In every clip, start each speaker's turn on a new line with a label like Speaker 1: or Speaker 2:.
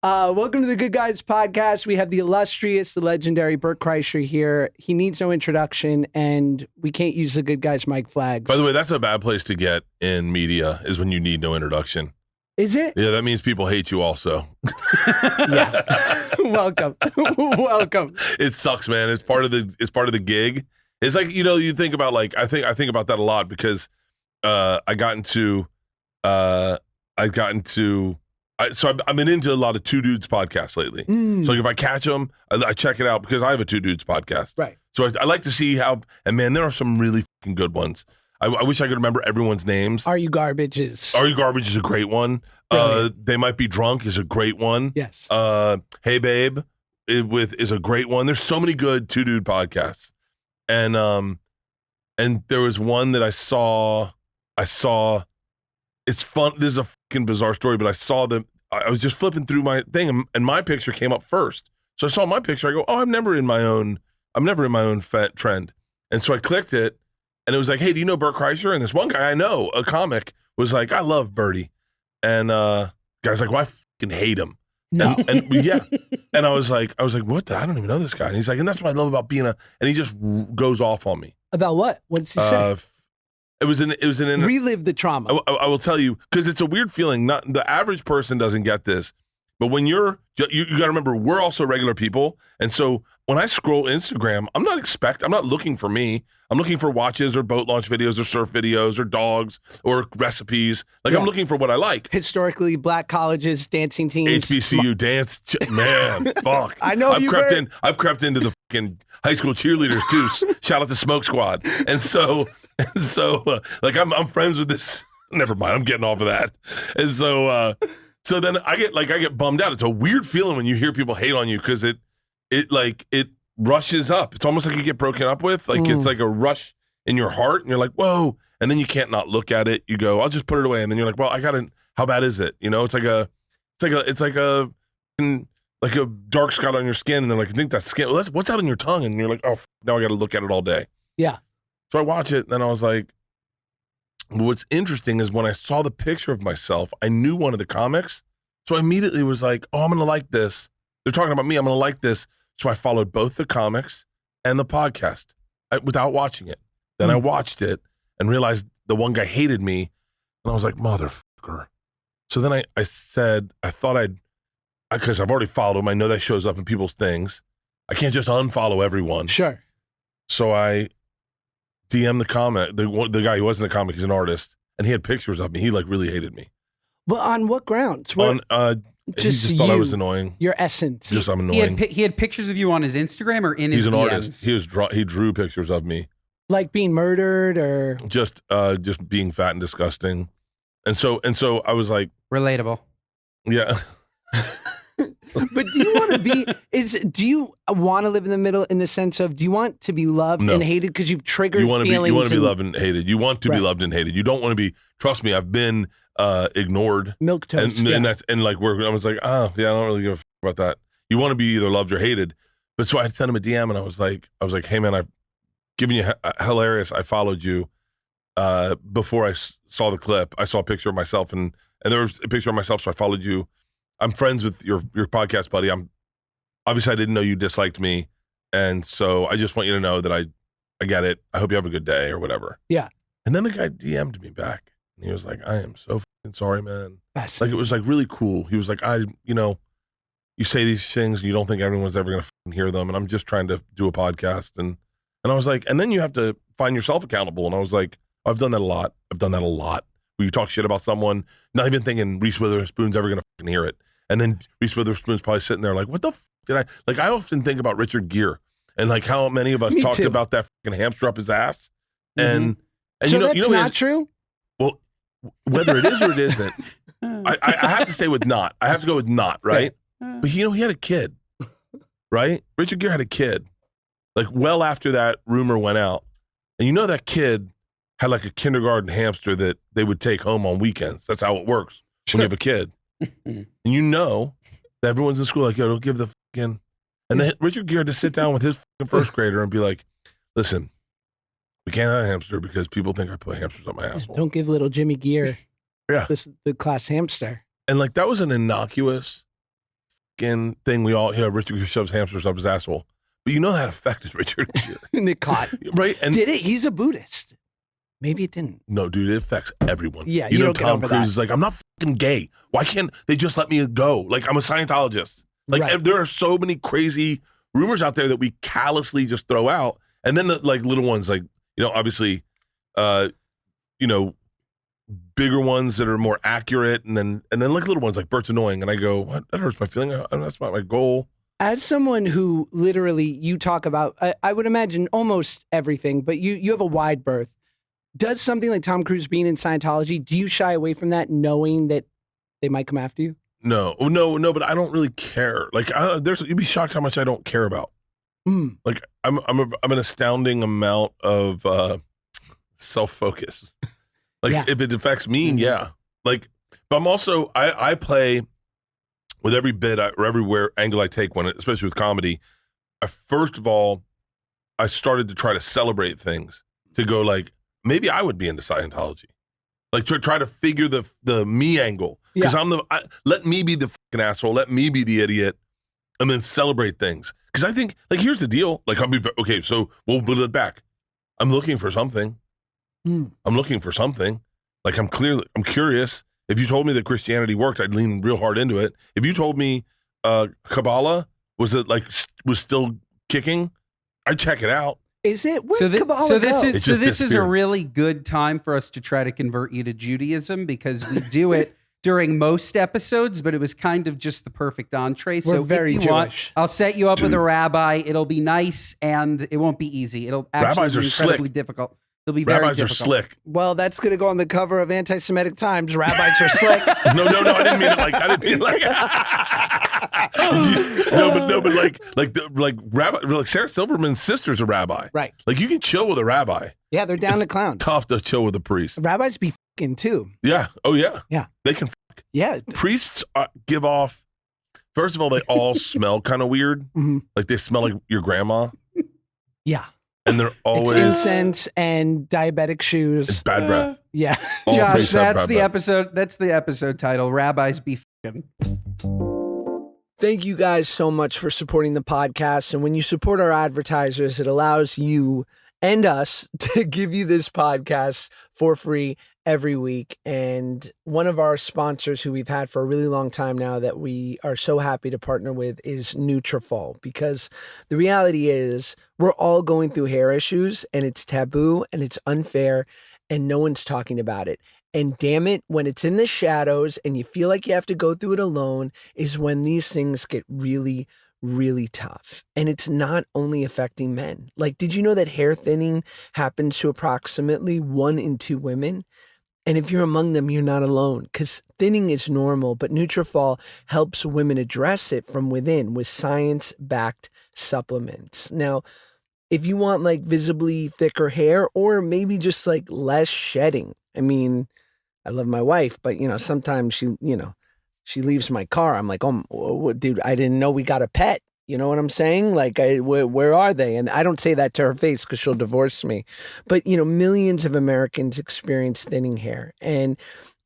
Speaker 1: Welcome to the Good Guys podcast. We have the illustrious, the legendary Bert Kreischer here. He needs no introduction, and we can't use the Good Guys mic flags.
Speaker 2: By the way, that's a bad place to get in media, is when you need no introduction.
Speaker 1: Is it?
Speaker 2: Yeah, that means people hate you also.
Speaker 1: Yeah. Welcome. Welcome.
Speaker 2: It sucks, man. It's part of the gig. It's like, you think about, like, I think about that a lot because I've been into a lot of Two Dudes podcasts lately. So like if I catch them, I check it out because I have a Two Dudes podcast.
Speaker 1: Right.
Speaker 2: So I like to see how, and man, there are some really fucking good ones. I wish I could remember everyone's names.
Speaker 1: Are You Garbages?
Speaker 2: Are You Garbage is a great one. They Might Be Drunk is a great one.
Speaker 1: Yes.
Speaker 2: Hey Babe is a great one. There's so many good Two Dude podcasts. And there was one that I saw, it's fun. This is a fucking bizarre story, but I was just flipping through my thing and my picture came up first. So I saw my picture. I go, oh, I'm never in my own trend. And so I clicked it and it was like, hey, do you know Bert Kreischer? And this one guy I know, a comic, was like, I love Bertie. And guy's like, well, I fucking hate him.
Speaker 1: No.
Speaker 2: And yeah. And I was like, what the? I don't even know this guy. And he's like, and that's what I love about being and he just goes off on me.
Speaker 1: About what? What did he say?
Speaker 2: It was an
Speaker 1: Relive the trauma.
Speaker 2: I will tell you, because it's a weird feeling. Not the average person doesn't get this, but when you got to remember, we're also regular people, and so when I scroll Instagram, I'm not looking for me. I'm looking for watches or boat launch videos or surf videos or dogs or recipes. Like I'm looking for what I like.
Speaker 1: Historically black colleges, dancing teams.
Speaker 2: HBCU dance, man, fuck.
Speaker 1: I know
Speaker 2: I've crept into the fucking high school cheerleaders too. Shout out to Smoke Squad. And so like I'm friends with this. Never mind, I'm getting off of that. And so then I get bummed out. It's a weird feeling when you hear people hate on you because it rushes up. It's almost like you get broken up with. Like it's like a rush in your heart, and you're like, whoa. And then you can't not look at it. You go, I'll just put it away. And then you're like, well, how bad is it? It's like a dark spot on your skin. And they're like, I think that's skin. Well, that's what's out on your tongue. And you're like, oh, now I got to look at it all day.
Speaker 1: Yeah.
Speaker 2: So I watch it, and then I was like, what's interesting is when I saw the picture of myself, I knew one of the comics. So I immediately was like, oh, I'm going to like this. They're talking about me. I'm going to like this. So I followed both the comics and the podcast without watching it. Then I watched it and realized the one guy hated me. And I was like, motherfucker. So then I said, because I've already followed him. I know that shows up in people's things. I can't just unfollow everyone.
Speaker 1: Sure. So
Speaker 2: I DM the comic, the guy who wasn't a comic, he's an artist. And he had pictures of me. He really hated me.
Speaker 1: Well, on what grounds?
Speaker 2: He just thought I was annoying.
Speaker 1: Your essence.
Speaker 2: Just I'm annoying.
Speaker 3: He had pictures of you on his Instagram or in his DMs?
Speaker 2: He's an artist. He drew pictures of me.
Speaker 1: Like being murdered or
Speaker 2: just being fat and disgusting. And so I was like,
Speaker 3: relatable.
Speaker 2: Yeah.
Speaker 1: But do you want to live in the middle in the sense of, do you want to be loved and hated because you've triggered feelings?
Speaker 2: You want to be loved and hated. You want to be loved and hated. You don't want to be, trust me, I've been ignored.
Speaker 1: Milquetoast.
Speaker 2: And I was like, oh yeah, I don't really give a fuck about that. You want to be either loved or hated. But so I sent him a DM and I was like, hey man, I've given you hilarious. I followed you before I saw the clip. I saw a picture of myself and there was a picture of myself, so I followed you. I'm friends with your podcast buddy. Obviously I didn't know you disliked me. And so I just want you to know that I get it. I hope you have a good day or whatever.
Speaker 1: Yeah.
Speaker 2: And then the guy DM'd me back and he was like, I am so fucking sorry, man.
Speaker 1: That's
Speaker 2: like, it was like really cool. He was like, you say these things and you don't think everyone's ever going to hear them. And I'm just trying to do a podcast. And I was like, and then you have to find yourself accountable. And I was like, I've done that a lot. Where you talk shit about someone, not even thinking Reese Witherspoon's ever going to hear it. And then Reese Witherspoon's probably sitting there like, what the did I, like, I often think about Richard Gere and like how many of us talked about that fucking hamster up his ass. And
Speaker 1: so that's not true?
Speaker 2: Well, whether it is or it isn't, I have to say with not. I have to go with not, right? But he had a kid, right? Richard Gere had a kid, like well after that rumor went out. And that kid had like a kindergarten hamster that they would take home on weekends. That's how it works when you have a kid. And that everyone's in school like, yo, don't give the fucking. And then Richard Gere had to sit down with his first grader and be like, listen, we can't have a hamster because people think I put hamsters up my asshole.
Speaker 1: Don't give little Jimmy Gere
Speaker 2: the
Speaker 1: class hamster.
Speaker 2: And like that was an innocuous fucking thing we all, Richard Gere shoves hamsters up his asshole. But you know that affected Richard Gere.
Speaker 1: Nick caught.
Speaker 2: Right? And
Speaker 1: did it? He's a Buddhist. Maybe it didn't.
Speaker 2: No, dude, it affects everyone.
Speaker 1: Yeah,
Speaker 2: you
Speaker 1: you
Speaker 2: know,
Speaker 1: don't get
Speaker 2: Tom
Speaker 1: over
Speaker 2: Cruise
Speaker 1: that.
Speaker 2: is like, I'm not fucking gay. Why can't they just let me go? Like, I'm a Scientologist. Like,
Speaker 1: Right.
Speaker 2: there are so many crazy rumors out there that we callously just throw out. And then the like little ones, like, you know, obviously, you know, bigger ones that are more accurate, and then like little ones like Bert's annoying, and I go, what? That hurts my feeling. That's not my goal.
Speaker 1: As someone who literally you talk about, I would imagine almost everything, but you have a wide berth. Does something like Tom Cruise being in Scientology, do you shy away from that knowing that they might come after you?
Speaker 2: No, but I don't really care. Like, you'd be shocked how much I don't care about. Like, I'm an astounding amount of self-focus. Like,
Speaker 1: Yeah.
Speaker 2: if it affects me, yeah. Like, but I'm also I play with every bit or everywhere angle I take especially with comedy. First of all, I started to try to celebrate things, to go like, maybe I would be into Scientology. Like, to try to figure the me angle. Because let me be the fucking asshole. Let me be the idiot. And then celebrate things. Because I think, like, here's the deal. Like, okay, so we'll build it back. I'm looking for something. I'm looking for something. Like, I'm curious. If you told me that Christianity worked, I'd lean real hard into it. If you told me Kabbalah was still kicking, I'd check it out.
Speaker 1: Is it? Where
Speaker 3: This is a really good time for us to try to convert you to Judaism, because we do it during most episodes, but it was kind of just the perfect entree.
Speaker 1: We're
Speaker 3: so
Speaker 1: very
Speaker 3: if you want,
Speaker 1: Jewish.
Speaker 3: I'll set you up with a rabbi. It'll be nice, and it won't be easy. It'll actually
Speaker 2: Rabbis
Speaker 3: be
Speaker 2: are
Speaker 3: incredibly
Speaker 2: slick.
Speaker 3: difficult. It'll be very
Speaker 2: Rabbis are
Speaker 3: difficult.
Speaker 2: slick.
Speaker 1: Well, that's going to go on the cover of Anti-Semitic Times. Rabbis are slick.
Speaker 2: No, I didn't mean it like. I didn't mean it like. no, but like rabbi, like Sarah Silverman's sister's a rabbi.
Speaker 1: Right.
Speaker 2: Like, you can chill with a rabbi.
Speaker 1: Yeah, they're down to clown.
Speaker 2: Tough to chill with a priest.
Speaker 1: Rabbis be fucking too.
Speaker 2: Yeah. Oh yeah.
Speaker 1: Yeah.
Speaker 2: They can.
Speaker 1: Yeah.
Speaker 2: Priests give off. First of all, they all smell kind of weird. Like, they smell like your grandma.
Speaker 1: Yeah.
Speaker 2: And they're always
Speaker 1: It's incense and diabetic shoes.
Speaker 2: It's bad breath.
Speaker 1: Yeah.
Speaker 2: All
Speaker 3: Josh,
Speaker 2: priests have
Speaker 3: that's
Speaker 2: bad
Speaker 3: the
Speaker 2: breath.
Speaker 3: episode. That's the episode title. Rabbis be f***ing.
Speaker 1: Thank you guys so much for supporting the podcast. And when you support our advertisers, it allows you and us to give you this podcast for free every week. And one of our sponsors who we've had for a really long time now that we are so happy to partner with is Nutrafol, because the reality is we're all going through hair issues, and it's taboo and it's unfair and no one's talking about it. And damn it, when it's in the shadows and you feel like you have to go through it alone is when these things get really, really tough. And it's not only affecting men. Like, did you know that hair thinning happens to approximately 1 in 2 women? And if you're among them, you're not alone, because thinning is normal, but Nutrafol helps women address it from within with science-backed supplements. Now, if you want like visibly thicker hair, or maybe just like less shedding, I mean, I love my wife, but sometimes she leaves my car. I'm like, oh, dude, I didn't know we got a pet. You know what I'm saying? Like, where are they? And I don't say that to her face because she'll divorce me. But, millions of Americans experience thinning hair. And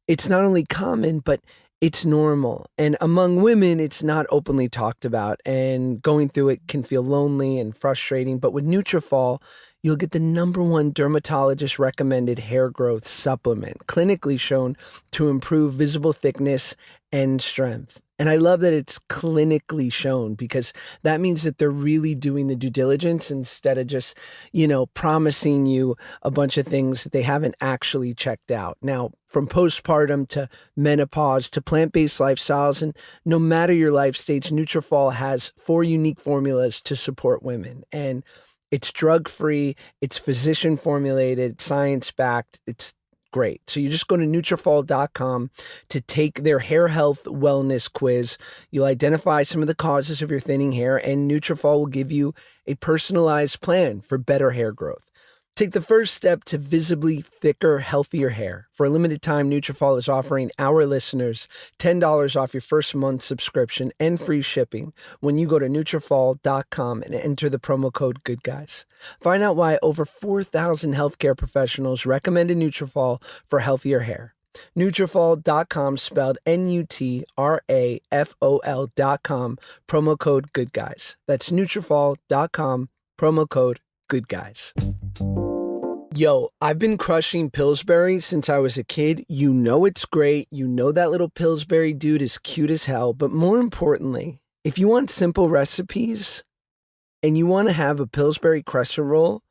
Speaker 1: it's not only common, but it's normal. And among women, it's not openly talked about. And going through it can feel lonely and frustrating. But with Nutrafol, you'll get the #1 dermatologist recommended hair growth supplement, clinically shown to improve visible thickness and strength. And I love that it's clinically shown, because that means that they're really doing the due diligence instead of just, promising you a bunch of things that they haven't actually checked out. Now, from postpartum to menopause to plant-based lifestyles, and no matter your life stage, Nutrafol has 4 unique formulas to support women. And it's drug-free, it's physician-formulated, science-backed, it's great. So you just go to Nutrafol.com to take their hair health wellness quiz. You'll identify some of the causes of your thinning hair, and Nutrafol will give you a personalized plan for better hair growth. Take the first step to visibly thicker, healthier hair. For a limited time, Nutrafol is offering our listeners $10 off your first month subscription and free shipping when you go to Nutrafol.com and enter the promo code GOODGUYS. Find out why over 4,000 healthcare professionals recommended Nutrafol for healthier hair. Nutrafol.com, spelled Nutrafol.com, promo code Good Guys. That's Nutrafol.com, promo code Good Guys. Yo, I've been crushing Pillsbury since I was a kid. You know it's great. You know that little Pillsbury dude is cute as hell. But more importantly, if you want simple recipes and you want to have a Pillsbury crescent roll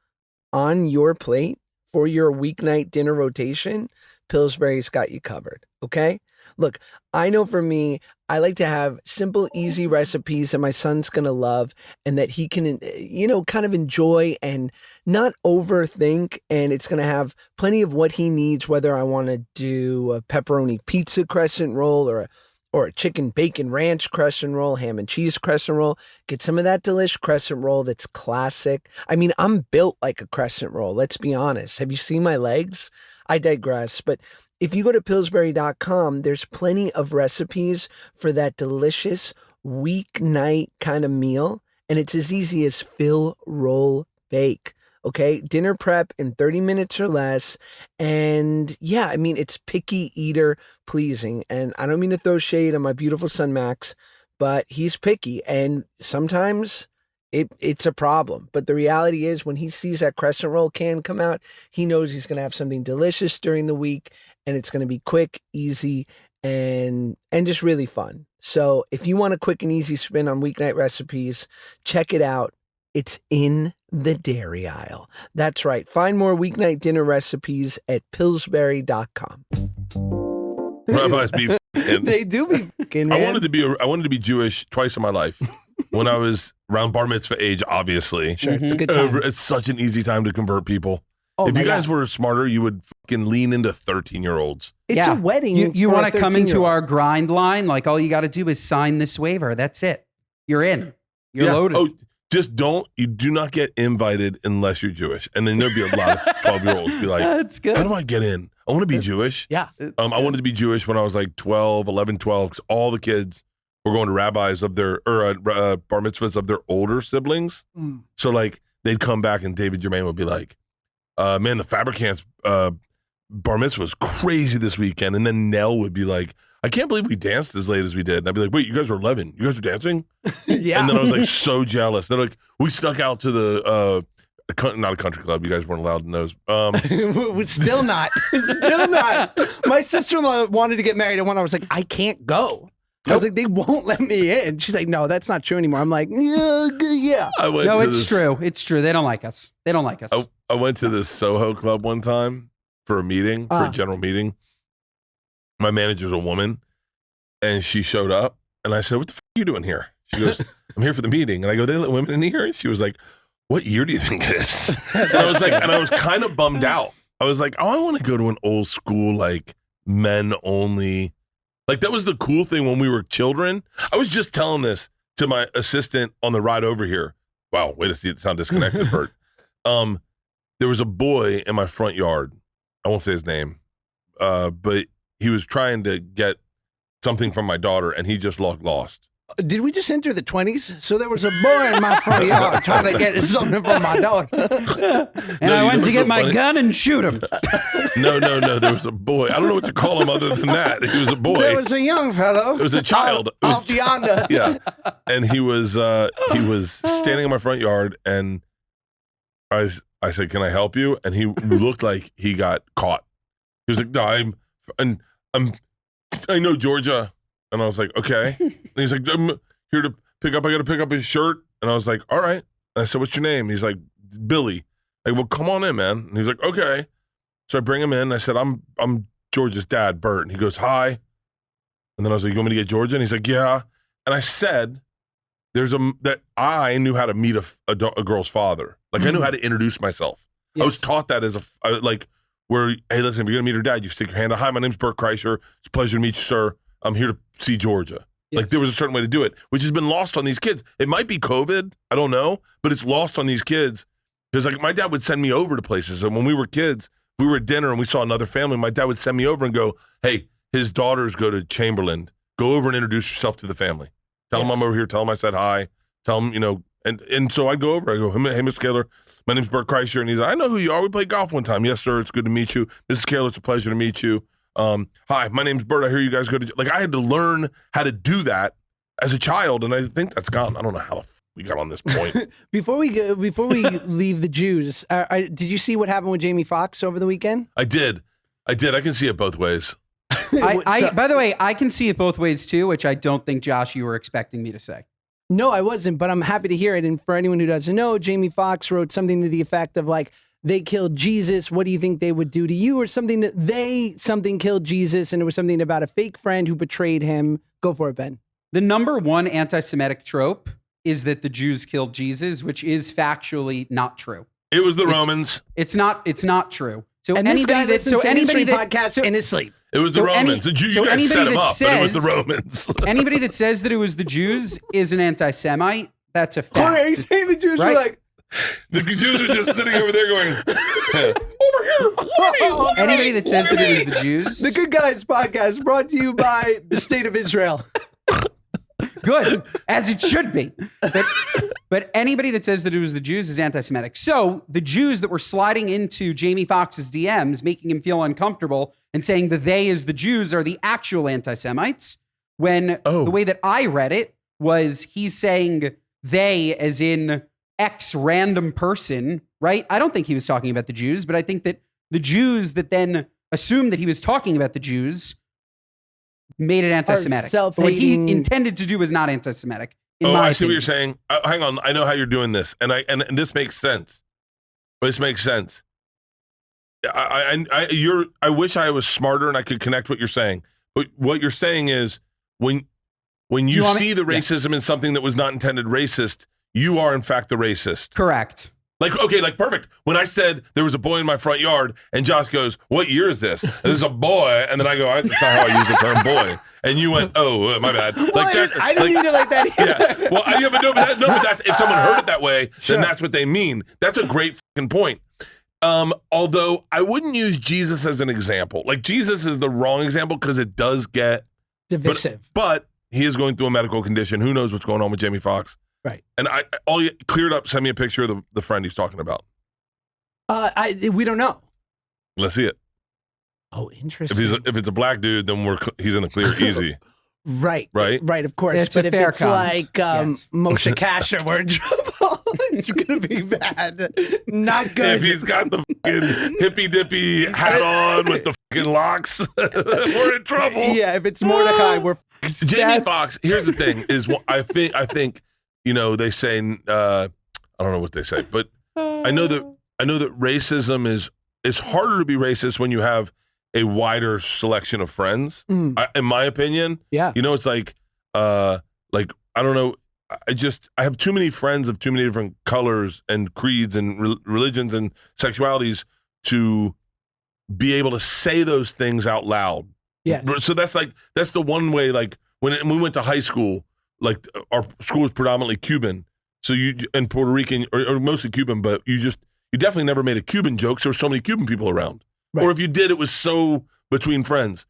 Speaker 1: on your plate for your weeknight dinner rotation, Pillsbury's got you covered, okay? Look, I know for me, I like to have simple, easy recipes that my son's going to love and that he can, kind of enjoy and not overthink. And it's going to have plenty of what he needs, whether I want to do a pepperoni pizza crescent roll or a chicken bacon ranch crescent roll, ham and cheese crescent roll. Get some of that delish crescent roll that's classic. I mean, I'm built like a crescent roll, let's be honest. Have you seen my legs? I digress, but if you go to Pillsbury.com, there's plenty of recipes for that delicious weeknight kind of meal, and it's as easy as fill, roll, bake. Okay, dinner prep in 30 minutes or less. And yeah, I mean, it's picky eater pleasing. And I don't mean to throw shade on my beautiful son, Max, but he's picky. And sometimes it's a problem. But the reality is when he sees that crescent roll can come out, he knows he's going to have something delicious during the week. And it's going to be quick, easy, and just really fun. So if you want a quick and easy spin on weeknight recipes, check it out. It's in the dairy aisle. That's right. Find more weeknight dinner recipes at Pillsbury.com.
Speaker 2: Rabbis be
Speaker 1: They do be fucking, man.
Speaker 2: I wanted to be Jewish twice in my life. When I was around bar mitzvah age, obviously.
Speaker 1: Sure, it's a good time.
Speaker 2: It's such an easy time to convert people.
Speaker 1: Oh,
Speaker 2: if you guys
Speaker 1: God.
Speaker 2: were smarter, you would fucking lean into 13-year-olds.
Speaker 1: It's a wedding.
Speaker 3: You
Speaker 1: for a
Speaker 3: want to come into
Speaker 1: 13-year-old.
Speaker 3: our grind line? Like all you got to do is sign this waiver. That's it. You're in. You're
Speaker 2: Yeah.
Speaker 3: loaded.
Speaker 2: Oh, you do not get invited unless you're Jewish. And then there'll be a lot of 12-year-olds be like,
Speaker 3: That's good.
Speaker 2: how do I get in? I want to be Jewish.
Speaker 1: Yeah.
Speaker 2: I wanted to be Jewish when I was like 11, 12, because all the kids were going to rabbis of their, bar mitzvahs of their older siblings.
Speaker 1: Mm.
Speaker 2: So like they'd come back and David Jermaine would be like, man, the Fabricants bar mitzvah was crazy this weekend. And then Nell would be like, I can't believe we danced as late as we did. And I'd be like, wait, you guys are 11. You guys are dancing?
Speaker 1: Yeah.
Speaker 2: And then I was like so jealous. They're like, we snuck out to the, not a country club. You guys weren't allowed in those.
Speaker 1: Still not. Still not. My sister-in-law wanted to get married and one I was like, I can't go. I was like, they won't let me in. She's like, no, that's not true anymore. I'm like, yeah.
Speaker 3: No, it's true. It's true. They don't like us. They don't like us.
Speaker 2: I went to this Soho club one time for a meeting, for a general meeting. My manager's a woman, and she showed up, and I said, what the f*** are you doing here? She goes, I'm here for the meeting. And I go, they let women in here? And she was like, what year do you think it is? And I was kind of bummed out. I was like, oh, I want to go to an old school, like, men only. Like, that was the cool thing when we were children. I was just telling this to my assistant on the ride over here. Wow, way to see it sound disconnected, Bert. There was a boy in my front yard. I won't say his name, but he was trying to get something from my daughter, and he just lost.
Speaker 1: Did we just enter the 20s? So there was a boy in my front yard trying to get something from my daughter.
Speaker 3: I went to get my gun and shoot him.
Speaker 2: No. There was a boy. I don't know what to call him other than that. He was a boy.
Speaker 1: There was a young fellow.
Speaker 2: It was a child. It was
Speaker 1: Off yonder.
Speaker 2: Yeah. And he was standing in my front yard, and I said, can I help you? And he looked like he got caught. He was like, no, I know Georgia. And I was like, okay. And he's like, I'm here to pick up. I got to pick up his shirt. And I was like, all right. And I said, what's your name? He's like, Billy. Like, well, come on in, man. And he's like, okay. So I bring him in. I said, I'm George's dad, Bert. And he goes, hi. And then I was like, you want me to get Georgia? And he's like, yeah. And I said, that I knew how to meet a girl's father. Like, I knew how to introduce myself. Yes. I was taught that as where, hey, listen, if you're going to meet her dad, you stick your hand out. Hi, my name's Bert Kreischer. It's a pleasure to meet you, sir. I'm here to see Georgia. Yes. Like, there was a certain way to do it, which has been lost on these kids. It might be COVID. I don't know. But it's lost on these kids. Because, like, my dad would send me over to places. And when we were kids, we were at dinner and we saw another family. My dad would send me over and go, hey, his daughters go to Chamberlain. Go over and introduce yourself to the family. Tell them I'm over here. Tell them I said hi. Tell them, and so I'd go over. I go, hey, Mr. Kaler, my name's Bert Kreischer. And he's like, I know who you are. We played golf one time. Yes, sir. It's good to meet you. Mrs. Kaler, it's a pleasure to meet you. Hi, my name's Bert. I hear you guys go to, like, I had to learn how to do that as a child. And I think that's gone. I don't know how we got on this point.
Speaker 1: Before we leave the Jews, did you see what happened with Jamie Foxx over the weekend?
Speaker 2: I did. I can see it both ways.
Speaker 3: By the way, I can see it both ways too, which I don't think, Josh, you were expecting me to say.
Speaker 1: No, I wasn't, but I'm happy to hear it. And for anyone who doesn't know, Jamie Foxx wrote something to the effect of like, they killed Jesus. What do you think they would do to you? Or something that something killed Jesus. And it was something about a fake friend who betrayed him. Go for it, Ben.
Speaker 3: The number one anti-Semitic trope is that the Jews killed Jesus, which is factually not true.
Speaker 2: It was the Romans.
Speaker 3: It's not true. So
Speaker 1: and
Speaker 3: anybody that
Speaker 1: podcast in his sleep.
Speaker 2: It was the Romans. You guys set him up, but it was the Romans.
Speaker 3: Anybody that says that it was the Jews is an anti-Semite. That's a fact.
Speaker 1: Are you saying the Jews were like...
Speaker 2: The Jews are just sitting over there going, over here.
Speaker 3: Anybody that says that it was the Jews.
Speaker 1: The Good Guys podcast brought to you by the State of Israel.
Speaker 3: Good, as it should be. But anybody that says that it was the Jews is anti-Semitic. So the Jews that were sliding into Jamie Foxx's DMs, making him feel uncomfortable and saying the they as the Jews are the actual anti-Semites, when the way that I read it was he's saying they as in X random person, right? I don't think he was talking about the Jews, but I think that the Jews that then assumed that he was talking about the Jews made it anti-Semitic. What he intended to do was not anti-Semitic.
Speaker 2: I see what you're saying. Hang on, I know how you're doing this, and this makes sense. This makes sense. I wish I was smarter and I could connect what you're saying. But what you're saying is when you see the racism in something that was not intended racist, you are in fact the racist.
Speaker 3: Correct.
Speaker 2: Like, okay, like perfect. When I said there was a boy in my front yard and Josh goes, what year is this? And there's a boy. And then I go, that's not how I use the term boy. And you went, oh, my bad. Like
Speaker 1: I didn't mean it like that either.
Speaker 2: Yeah. Well, but that's, if someone heard it that way, then that's what they mean. That's a great fucking point. Although I wouldn't use Jesus as an example. Like Jesus is the wrong example because it does get
Speaker 1: divisive.
Speaker 2: But he is going through a medical condition. Who knows what's going on with Jamie Foxx?
Speaker 1: Right.
Speaker 2: And all you cleared up, send me a picture of the friend he's talking about.
Speaker 1: We don't know.
Speaker 2: Let's see it.
Speaker 1: Oh, interesting.
Speaker 2: If it's a black dude, then he's in the clear easy.
Speaker 1: Right.
Speaker 2: Right.
Speaker 1: Right, of course.
Speaker 3: It's
Speaker 1: but
Speaker 3: a
Speaker 1: if
Speaker 3: fair
Speaker 1: it's
Speaker 3: comment.
Speaker 1: like Moshe Kasher, we're in trouble. It's going to be bad. Not good.
Speaker 2: If he's got the fucking hippy dippy hat on with the fucking locks, we're in trouble.
Speaker 1: Yeah, if it's Mordecai, we're
Speaker 2: Jamie Foxx. Here's the thing: is I think. You know, they say, I don't know what they say, but I know that racism is harder to be racist when you have a wider selection of friends. In my opinion,
Speaker 1: yeah.
Speaker 2: You know, it's like I don't know. I have too many friends of too many different colors and creeds and religions and sexualities to be able to say those things out loud.
Speaker 1: Yeah.
Speaker 2: So that's the one way. Like when we went to high school. Like our school is predominantly Cuban, so and Puerto Rican or mostly Cuban, but you definitely never made a Cuban joke. So there were so many Cuban people around, right. Or if you did, it was so between friends.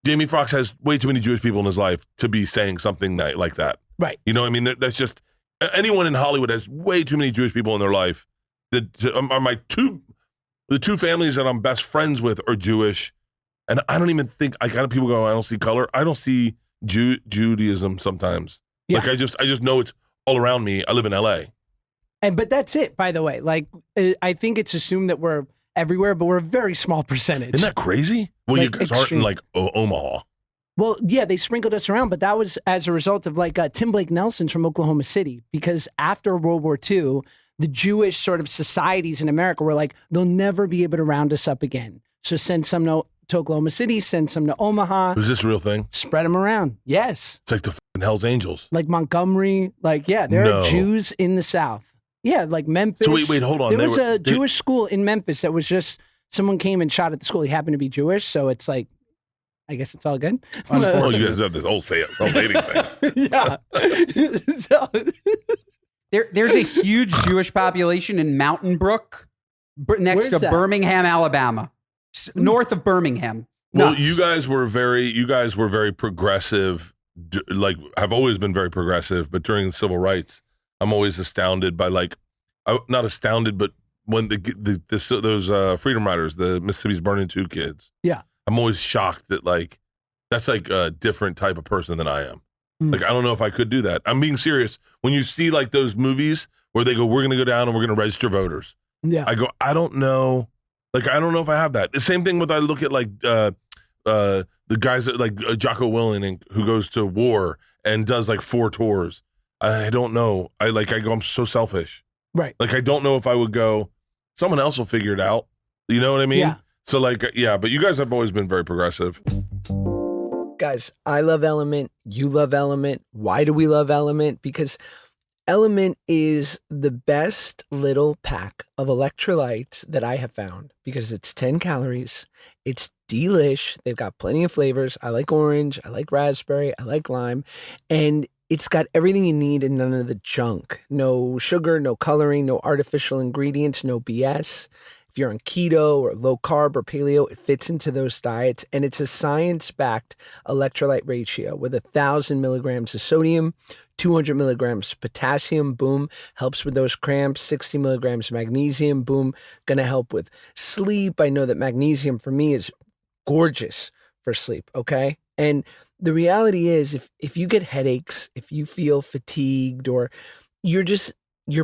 Speaker 2: Jamie Foxx has way too many Jewish people in his life to be saying something like that.
Speaker 1: Right.
Speaker 2: You know what I mean? That's just anyone in Hollywood has way too many Jewish people in their life. Are the two families that I'm best friends with are Jewish, and I don't even think people go, I don't see color. I don't see Judaism sometimes. Yeah. Like I just know it's all around me. I live in LA.
Speaker 1: But that's it, by the way. Like I think it's assumed that we're everywhere, but we're a very small percentage.
Speaker 2: Isn't that crazy? Well, like, you guys aren't in like Omaha.
Speaker 1: Well, yeah, they sprinkled us around, but that was as a result of like Tim Blake Nelson's from Oklahoma City, because after World War II, the Jewish sort of societies in America were like, they'll never be able to round us up again. So send some to Oklahoma City, send some to Omaha.
Speaker 2: Was this a real thing?
Speaker 1: Spread them around. Yes.
Speaker 2: It's like the fucking Hells Angels.
Speaker 1: Like Montgomery. Like, yeah, there are Jews in the South. Yeah, like Memphis.
Speaker 2: So wait, hold on.
Speaker 1: There was a Jewish school in Memphis that was just, someone came and shot at the school. He happened to be Jewish, so it's like, I guess it's all good.
Speaker 2: Oh, you guys have this whole dating thing.
Speaker 1: Yeah.
Speaker 3: There's a huge Jewish population in Mountain Brook, next to Birmingham, Alabama. North of Birmingham.
Speaker 2: Well, you guys were very progressive, like have always been very progressive, but during the civil rights, I'm always astounded by not astounded, but when those Freedom Riders, the Mississippi's Burning 2 kids.
Speaker 1: Yeah.
Speaker 2: I'm always shocked that like that's like a different type of person than I am. Like, I don't know if I could do that. I'm being serious. When you see like those movies where they go, we're going to go down and we're going to register voters.
Speaker 1: Yeah.
Speaker 2: I go, I don't know. Like, I don't know if I have that. The same thing with, I look at like the guys that like Jocko Willink, who goes to war and does like 4 tours. I don't know. I go, I'm so selfish.
Speaker 1: Right.
Speaker 2: Like, I don't know if I would go, someone else will figure it out. You know what I mean?
Speaker 1: Yeah.
Speaker 2: So like, yeah, but you guys have always been very progressive.
Speaker 1: Guys, I love Element. You love Element. Why do we love Element? Because Element is the best little pack of electrolytes that I have found because it's 10 calories. It's delish. They've got plenty of flavors. I like orange. I like raspberry. I like lime. And it's got everything you need and none of the junk. No sugar, no coloring, no artificial ingredients, no BS. If you're on keto or low carb or paleo, it fits into those diets. And it's a science-backed electrolyte ratio with 1,000 milligrams of sodium, 200 milligrams potassium, boom, helps with those cramps, 60 milligrams of magnesium, boom, gonna help with sleep. I know that magnesium for me is gorgeous for sleep, okay? And the reality is if you get headaches, if you feel fatigued, or you're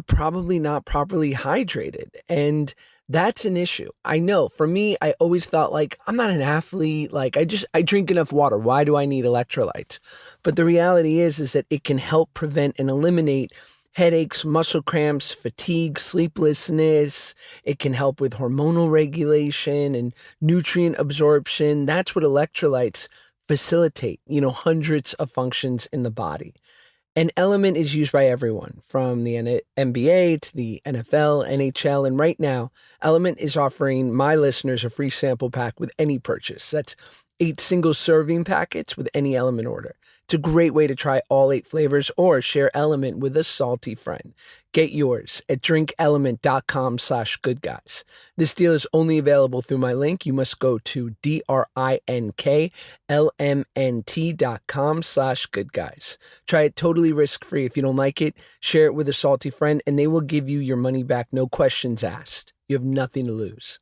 Speaker 1: probably not properly hydrated. And that's an issue. I know for me, I always thought like, I'm not an athlete. Like I drink enough water. Why do I need electrolytes? But the reality is that it can help prevent and eliminate headaches, muscle cramps, fatigue, sleeplessness. It can help with hormonal regulation and nutrient absorption. That's what electrolytes facilitate, hundreds of functions in the body. And Element is used by everyone from the NBA to the NFL, NHL. And right now, Element is offering my listeners a free sample pack with any purchase. That's 8 single serving packets with any Element order. It's a great way to try all 8 flavors or share Element with a salty friend. Get yours at drinkelement.com/goodguys. This deal is only available through my link. You must go to drinklmnt.com/goodguys. Try it totally risk-free. If you don't like it, share it with a salty friend and they will give you your money back. No questions asked. You have nothing to lose.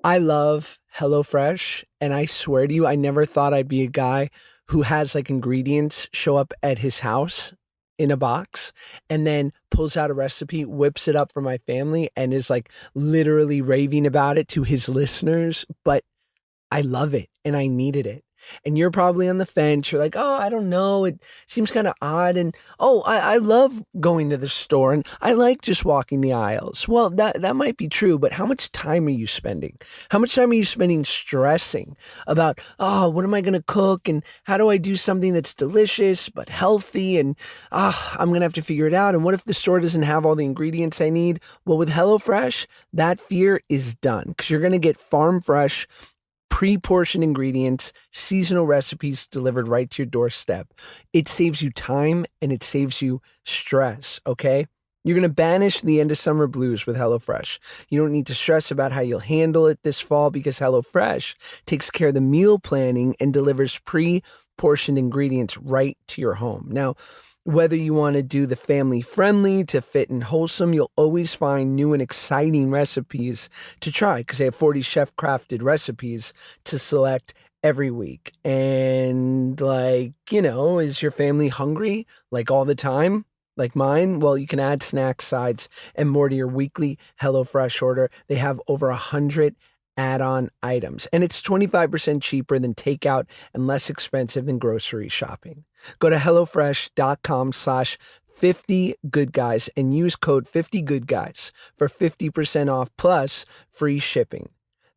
Speaker 1: I love HelloFresh, and I swear to you, I never thought I'd be a guy who has like ingredients show up at his house in a box and then pulls out a recipe, whips it up for my family, and is like literally raving about it to his listeners. But I love it and I needed it. And you're probably on the fence. You're like, oh, I don't know. It seems kind of odd. And oh, I love going to the store and I like just walking the aisles. Well, that might be true, but how much time are you spending? How much time are you spending stressing about, oh, what am I going to cook? And how do I do something that's delicious but healthy? And I'm going to have to figure it out. And what if the store doesn't have all the ingredients I need? Well, with HelloFresh, that fear is done because you're going to get farm fresh, pre-portioned ingredients, seasonal recipes delivered right to your doorstep. It saves you time and it saves you stress, okay? You're going to banish the end of summer blues with HelloFresh. You don't need to stress about how you'll handle it this fall because HelloFresh takes care of the meal planning and delivers pre-portioned ingredients right to your home. Now, whether you want to do the family-friendly to fit and wholesome, you'll always find new and exciting recipes to try because they have 40 chef-crafted recipes to select every week. And is your family hungry like all the time? Like mine? Well, you can add snacks, sides, and more to your weekly HelloFresh order. They have over 100 add-on items, and it's 25% cheaper than takeout and less expensive than grocery shopping. Go to HelloFresh.com/50goodguys and use code 50goodguys for 50% off plus free shipping.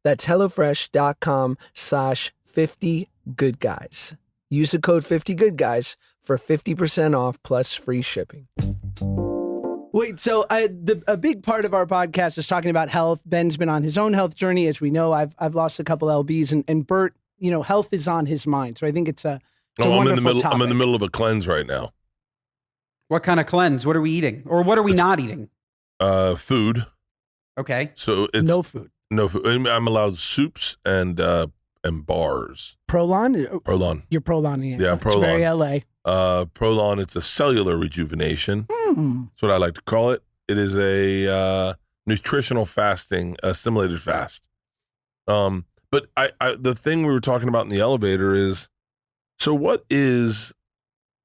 Speaker 1: That's HelloFresh.com/50goodguys. Use the code 50goodguys for 50% off plus free shipping. Wait, so a big part of our podcast is talking about health. Ben's been on his own health journey. As we know, I've lost a couple LBs, and Bert, health is on his mind. So I think it's a wonderful topic.
Speaker 2: I'm in the middle of a cleanse right now.
Speaker 3: What kind of cleanse? What are we eating? Or what are we not eating?
Speaker 2: Food.
Speaker 3: Okay.
Speaker 2: So it's
Speaker 1: no food.
Speaker 2: No food. I'm allowed soups and bars.
Speaker 1: Prolon? You're Proloning it.
Speaker 2: Yeah,
Speaker 1: It's
Speaker 2: Prolon.
Speaker 1: very LA.
Speaker 2: Prolon, it's a cellular rejuvenation. That's what I like to call it. It is a nutritional fasting, a simulated fast. But the thing we were talking about in the elevator is, so what is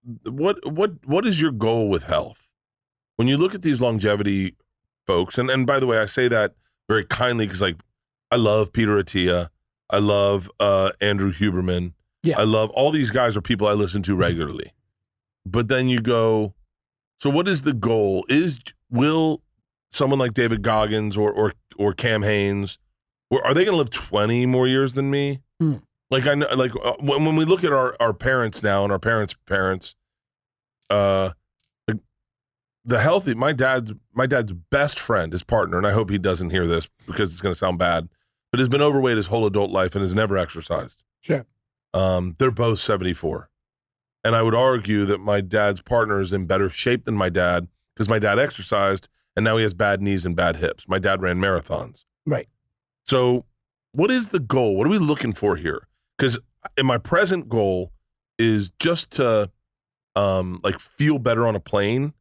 Speaker 2: your goal with health? When you look at these longevity folks, and by the way, I say that very kindly because like I love Peter Attia, I love Andrew Huberman, I love all these guys are people I listen to regularly. But then you go, so what is the goal? Will someone like David Goggins or Cam Haines, are they going to live 20 more years than me? Like I know, like when we look at our parents now and our parents' parents, the healthy. My dad's best friend, his partner, and I hope he doesn't hear this because it's going to sound bad, but has been overweight his whole adult life and has never exercised.
Speaker 1: Sure.
Speaker 2: They're both 74. And I would argue that my dad's partner is in better shape than my dad because my dad exercised and now he has bad knees and bad hips. My dad ran marathons.
Speaker 1: Right.
Speaker 2: So what is the goal? What are we looking for here? Because in my present goal is just to like feel better on a plane,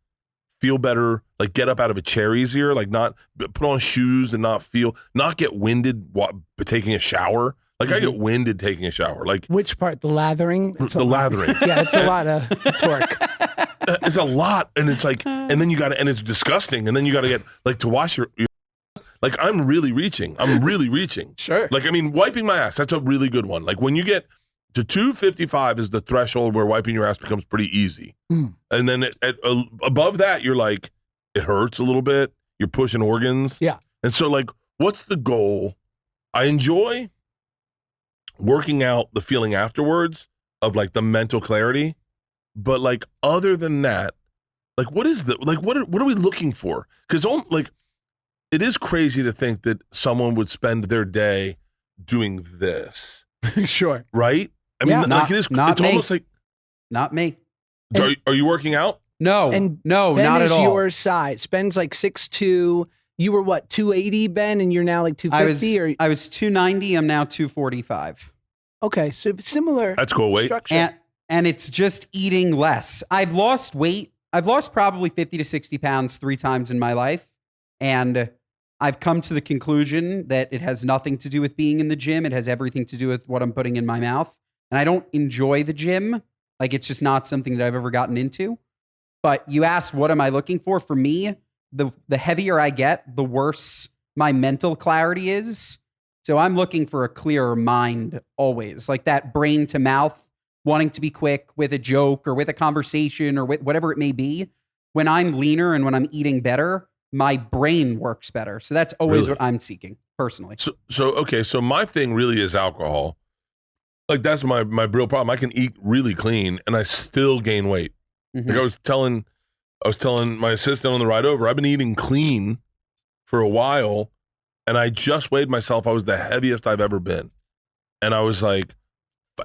Speaker 2: feel better, like get up out of a chair easier, like not put on shoes and not get winded taking a shower. Like I get winded taking a shower. Like
Speaker 1: which part? The lathering?
Speaker 2: The lathering.
Speaker 1: Yeah, it's a lot of torque.
Speaker 2: It's a lot, and it's like, and then you got to, and it's disgusting, and then you got to get like to wash your. Like I'm really reaching.
Speaker 1: Sure.
Speaker 2: Like I mean, wiping my ass. That's a really good one. Like when you get to 255 is the threshold where wiping your ass becomes pretty easy, and then above that you're like, it hurts a little bit. You're pushing organs.
Speaker 1: Yeah.
Speaker 2: And so like, what's the goal? I enjoy working out the feeling afterwards of like the mental clarity, but like other than that, like what are we looking for? Because like it is crazy to think that someone would spend their day doing this.
Speaker 1: Sure.
Speaker 2: Right? I mean,
Speaker 3: Yeah,
Speaker 2: like it is.
Speaker 3: not
Speaker 2: It's
Speaker 3: me.
Speaker 2: almost like.
Speaker 3: Not me.
Speaker 2: Are you working out?
Speaker 3: No,
Speaker 1: And
Speaker 3: no,
Speaker 1: Ben
Speaker 3: not
Speaker 1: is
Speaker 3: at all.
Speaker 1: your size. Ben's like 6'2". You were what, 280, Ben, and you're now like 250?
Speaker 3: I was 290. I'm now 245.
Speaker 1: Okay, so similar.
Speaker 2: That's cool. Wait.
Speaker 1: Structure.
Speaker 3: And it's just eating less. I've lost weight. I've lost probably 50 to 60 pounds 3 times in my life. And I've come to the conclusion that it has nothing to do with being in the gym. It has everything to do with what I'm putting in my mouth. And I don't enjoy the gym. Like it's just not something that I've ever gotten into. But you asked, what am I looking for? For me, the heavier I get, the worse my mental clarity is. So I'm looking for a clearer mind always, like that brain to mouth, wanting to be quick with a joke or with a conversation or with whatever it may be. When I'm leaner and when I'm eating better, my brain works better. So that's always
Speaker 2: Really?
Speaker 3: what I'm seeking personally.
Speaker 2: So my thing really is alcohol. Like that's my real problem. I can eat really clean and I still gain weight.
Speaker 3: Mhm.
Speaker 2: Like I was telling my assistant on the ride over, I've been eating clean for a while and I just weighed myself. I was the heaviest I've ever been. And I was like,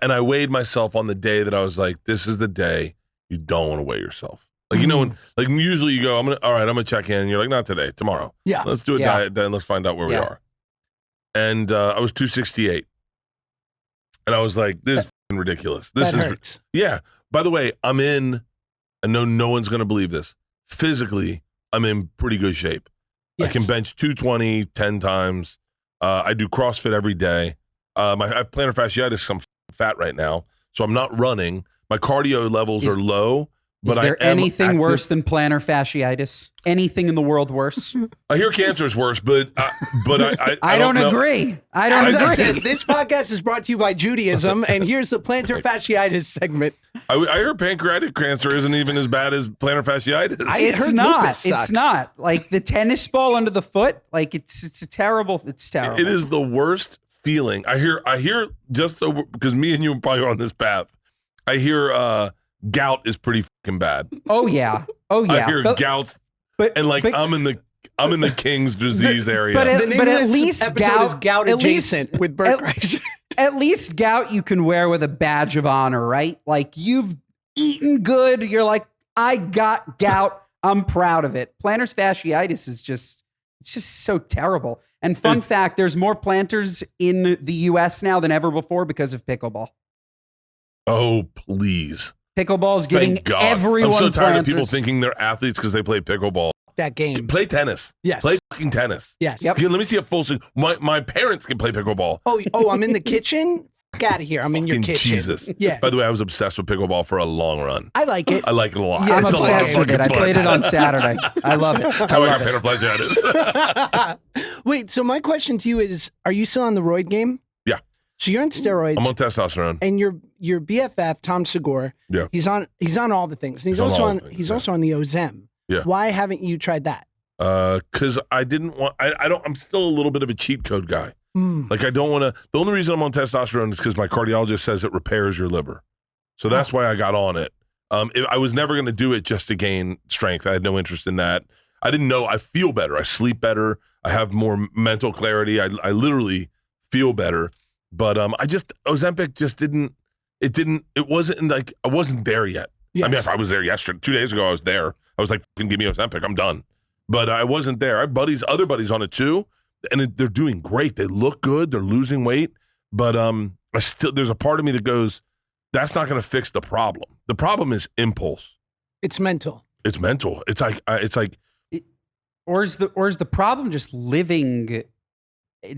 Speaker 2: and I weighed myself on the day that I was like, this is the day you don't want to weigh yourself. Like, you know, when, like usually you go, all right, I'm going to check in. And you're like, not today, tomorrow.
Speaker 1: Yeah.
Speaker 2: Let's do a diet then. Let's find out where we are. And I was 268. And I was like, this is f***ing ridiculous. This
Speaker 1: that
Speaker 2: is
Speaker 1: hurts.
Speaker 2: Yeah. By the way, I'm in, and no one's going to believe this. Physically, I'm in pretty good shape.
Speaker 1: Yes.
Speaker 2: I can bench 220 10 times. I do CrossFit every day. I have plantar fasciitis. I'm fat right now, so I'm not running. My cardio levels are low. But
Speaker 3: Is there
Speaker 2: I am
Speaker 3: anything
Speaker 2: active.
Speaker 3: worse than plantar fasciitis? Anything in the world worse?
Speaker 2: I hear cancer is worse, but
Speaker 3: I don't
Speaker 2: know.
Speaker 3: agree. I don't
Speaker 1: As I
Speaker 3: agree.
Speaker 1: said, this podcast is brought to you by Judaism, and here's the plantar fasciitis segment.
Speaker 2: I hear pancreatic cancer isn't even as bad as plantar fasciitis.
Speaker 1: It
Speaker 3: It's
Speaker 1: hurt
Speaker 3: not.
Speaker 1: lupus sucks.
Speaker 3: It's not. Like the tennis ball under the foot. Like it's a terrible. It's terrible.
Speaker 2: It is the worst feeling. I hear just so because me and you are probably on this path. I hear gout is pretty fucking bad.
Speaker 3: Oh yeah. Oh yeah.
Speaker 2: I hear gout's and like I'm in the King's disease area.
Speaker 3: but
Speaker 1: The name
Speaker 3: but
Speaker 1: of
Speaker 3: at
Speaker 1: this
Speaker 3: least
Speaker 1: episode
Speaker 3: gout
Speaker 1: is gout
Speaker 3: at least-
Speaker 1: adjacent with Bert Kreischer.
Speaker 3: At least gout you can wear with a badge of honor, right? Like you've eaten good. You're like, I got gout. I'm proud of it. Plantar fasciitis is just so terrible. And fun fact, there's more plantars in the US now than ever before because of pickleball.
Speaker 2: Oh, please.
Speaker 3: Pickleball is giving
Speaker 2: Thank God.
Speaker 3: everyone
Speaker 2: I'm so tired of people
Speaker 3: plantars.
Speaker 2: thinking they're athletes because they play pickleball.
Speaker 1: that game.
Speaker 2: Play tennis.
Speaker 1: Yes.
Speaker 2: Play fucking tennis.
Speaker 1: Yes.
Speaker 3: Yep.
Speaker 2: Here, let me see a full swing. My parents can play pickleball.
Speaker 1: Oh, I'm in the kitchen? Get out of here. I'm in your
Speaker 2: Fucking
Speaker 1: kitchen.
Speaker 2: Jesus.
Speaker 1: Yeah.
Speaker 2: By the way, I was obsessed with pickleball for a long run.
Speaker 1: I like it.
Speaker 2: I like it a lot.
Speaker 1: Yeah,
Speaker 3: I'm
Speaker 2: It's a lot of
Speaker 3: obsessed with
Speaker 2: fucking
Speaker 3: it. I
Speaker 2: fun.
Speaker 3: played it on Saturday. I love it.
Speaker 2: That's how I got paraplegitis.
Speaker 1: Wait, so my question to you is, are you still on the roid game?
Speaker 2: Yeah.
Speaker 1: So you're on steroids.
Speaker 2: I'm on testosterone.
Speaker 1: And your BFF, Tom Segura,
Speaker 2: Yeah.
Speaker 1: he's on all the things. And he's
Speaker 2: He's on
Speaker 1: also
Speaker 2: all
Speaker 1: on
Speaker 2: the things,
Speaker 1: he's
Speaker 2: yeah.
Speaker 1: also on the Ozem.
Speaker 2: Yeah.
Speaker 1: Why haven't you tried that?
Speaker 2: Because I didn't want. I'm still a little bit of a cheat code guy. Like I don't want to. The only reason I'm on testosterone is because my cardiologist says it repairs your liver. So that's why I got on it. I was never going to do it just to gain strength. I had no interest in that. I didn't know. I feel better. I sleep better. I have more mental clarity. I literally feel better. But Ozempic just didn't. It wasn't like I wasn't there yet.
Speaker 1: Yes.
Speaker 2: I mean, if I was there yesterday, 2 days ago, I was there. I was like, "Give me Ozempic. I'm done." But I wasn't there. I have other buddies on it too, and they're doing great. They look good. They're losing weight. But there's a part of me that goes, that's not going to fix the problem. The problem is impulse.
Speaker 1: It's mental.
Speaker 2: It's mental. It's like
Speaker 3: Or is the problem just living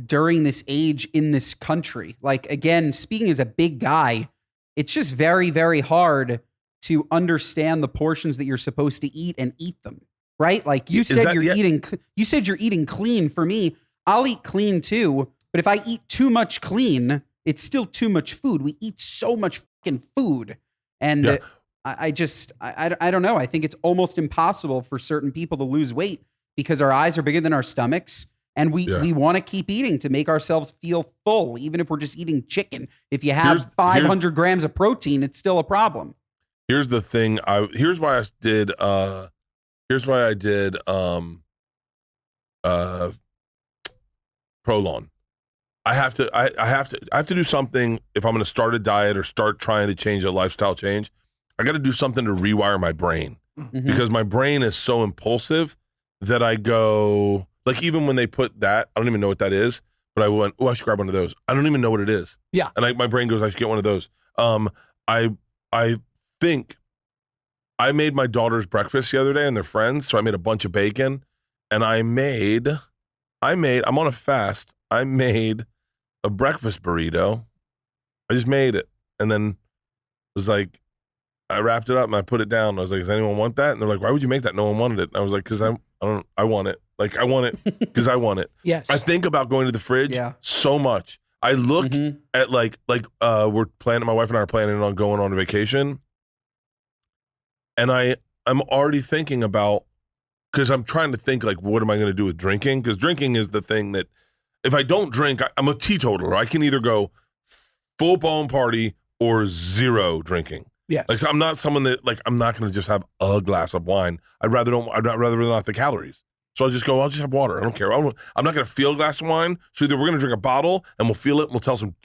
Speaker 3: during this age in this country? Like, again, speaking as a big guy, it's just very, very hard to understand the portions that you're supposed to eat and eat them. Right? Like you said, you said you're eating clean. For me, I'll eat clean too. But if I eat too much clean, it's still too much food. We eat so much fucking food. And I don't know. I think it's almost impossible for certain people to lose weight because our eyes are bigger than our stomachs. And we want to keep eating to make ourselves feel full, even if we're just eaing chicken. If you have 500 grams of protein, it's still a problem.
Speaker 2: Here's the thing. Here's why I did Prolon. I have to do something if I'm going to start a diet or start trying to change a lifestyle change. I got to do something to rewire my brain because my brain is so impulsive that I go, like, even when they put that, I don't even know what that is, but I went, I should grab one of those. I don't even know what it is.
Speaker 1: Yeah.
Speaker 2: And my brain goes, I should get one of those. I think I made my daughter's breakfast the other day and their friends. So I made a bunch of bacon and I'm on a fast. I made a breakfast burrito. I just made it. And then was like, I wrapped it up and I put it down. I was like, does anyone want that? And they're like, why would you make that? No one wanted it. And I was like, because I want it. Like, I want it because I want it.
Speaker 1: Yes.
Speaker 2: I think about going to the fridge so much. I look at my wife and I are planning on going on a vacation. And I'm already thinking about, because I'm trying to think, like, what am I going to do with drinking? Because drinking is the thing that, if I don't drink, I'm a teetotaler. I can either go full-blown party or zero drinking.
Speaker 1: Yes.
Speaker 2: Like, so I'm not someone that, like, I'm not going to just have a glass of wine. I'd rather not have the calories. So I'll just have water. I don't care. I'm not going to feel a glass of wine. So either we're going to drink a bottle and we'll feel it and we'll tell some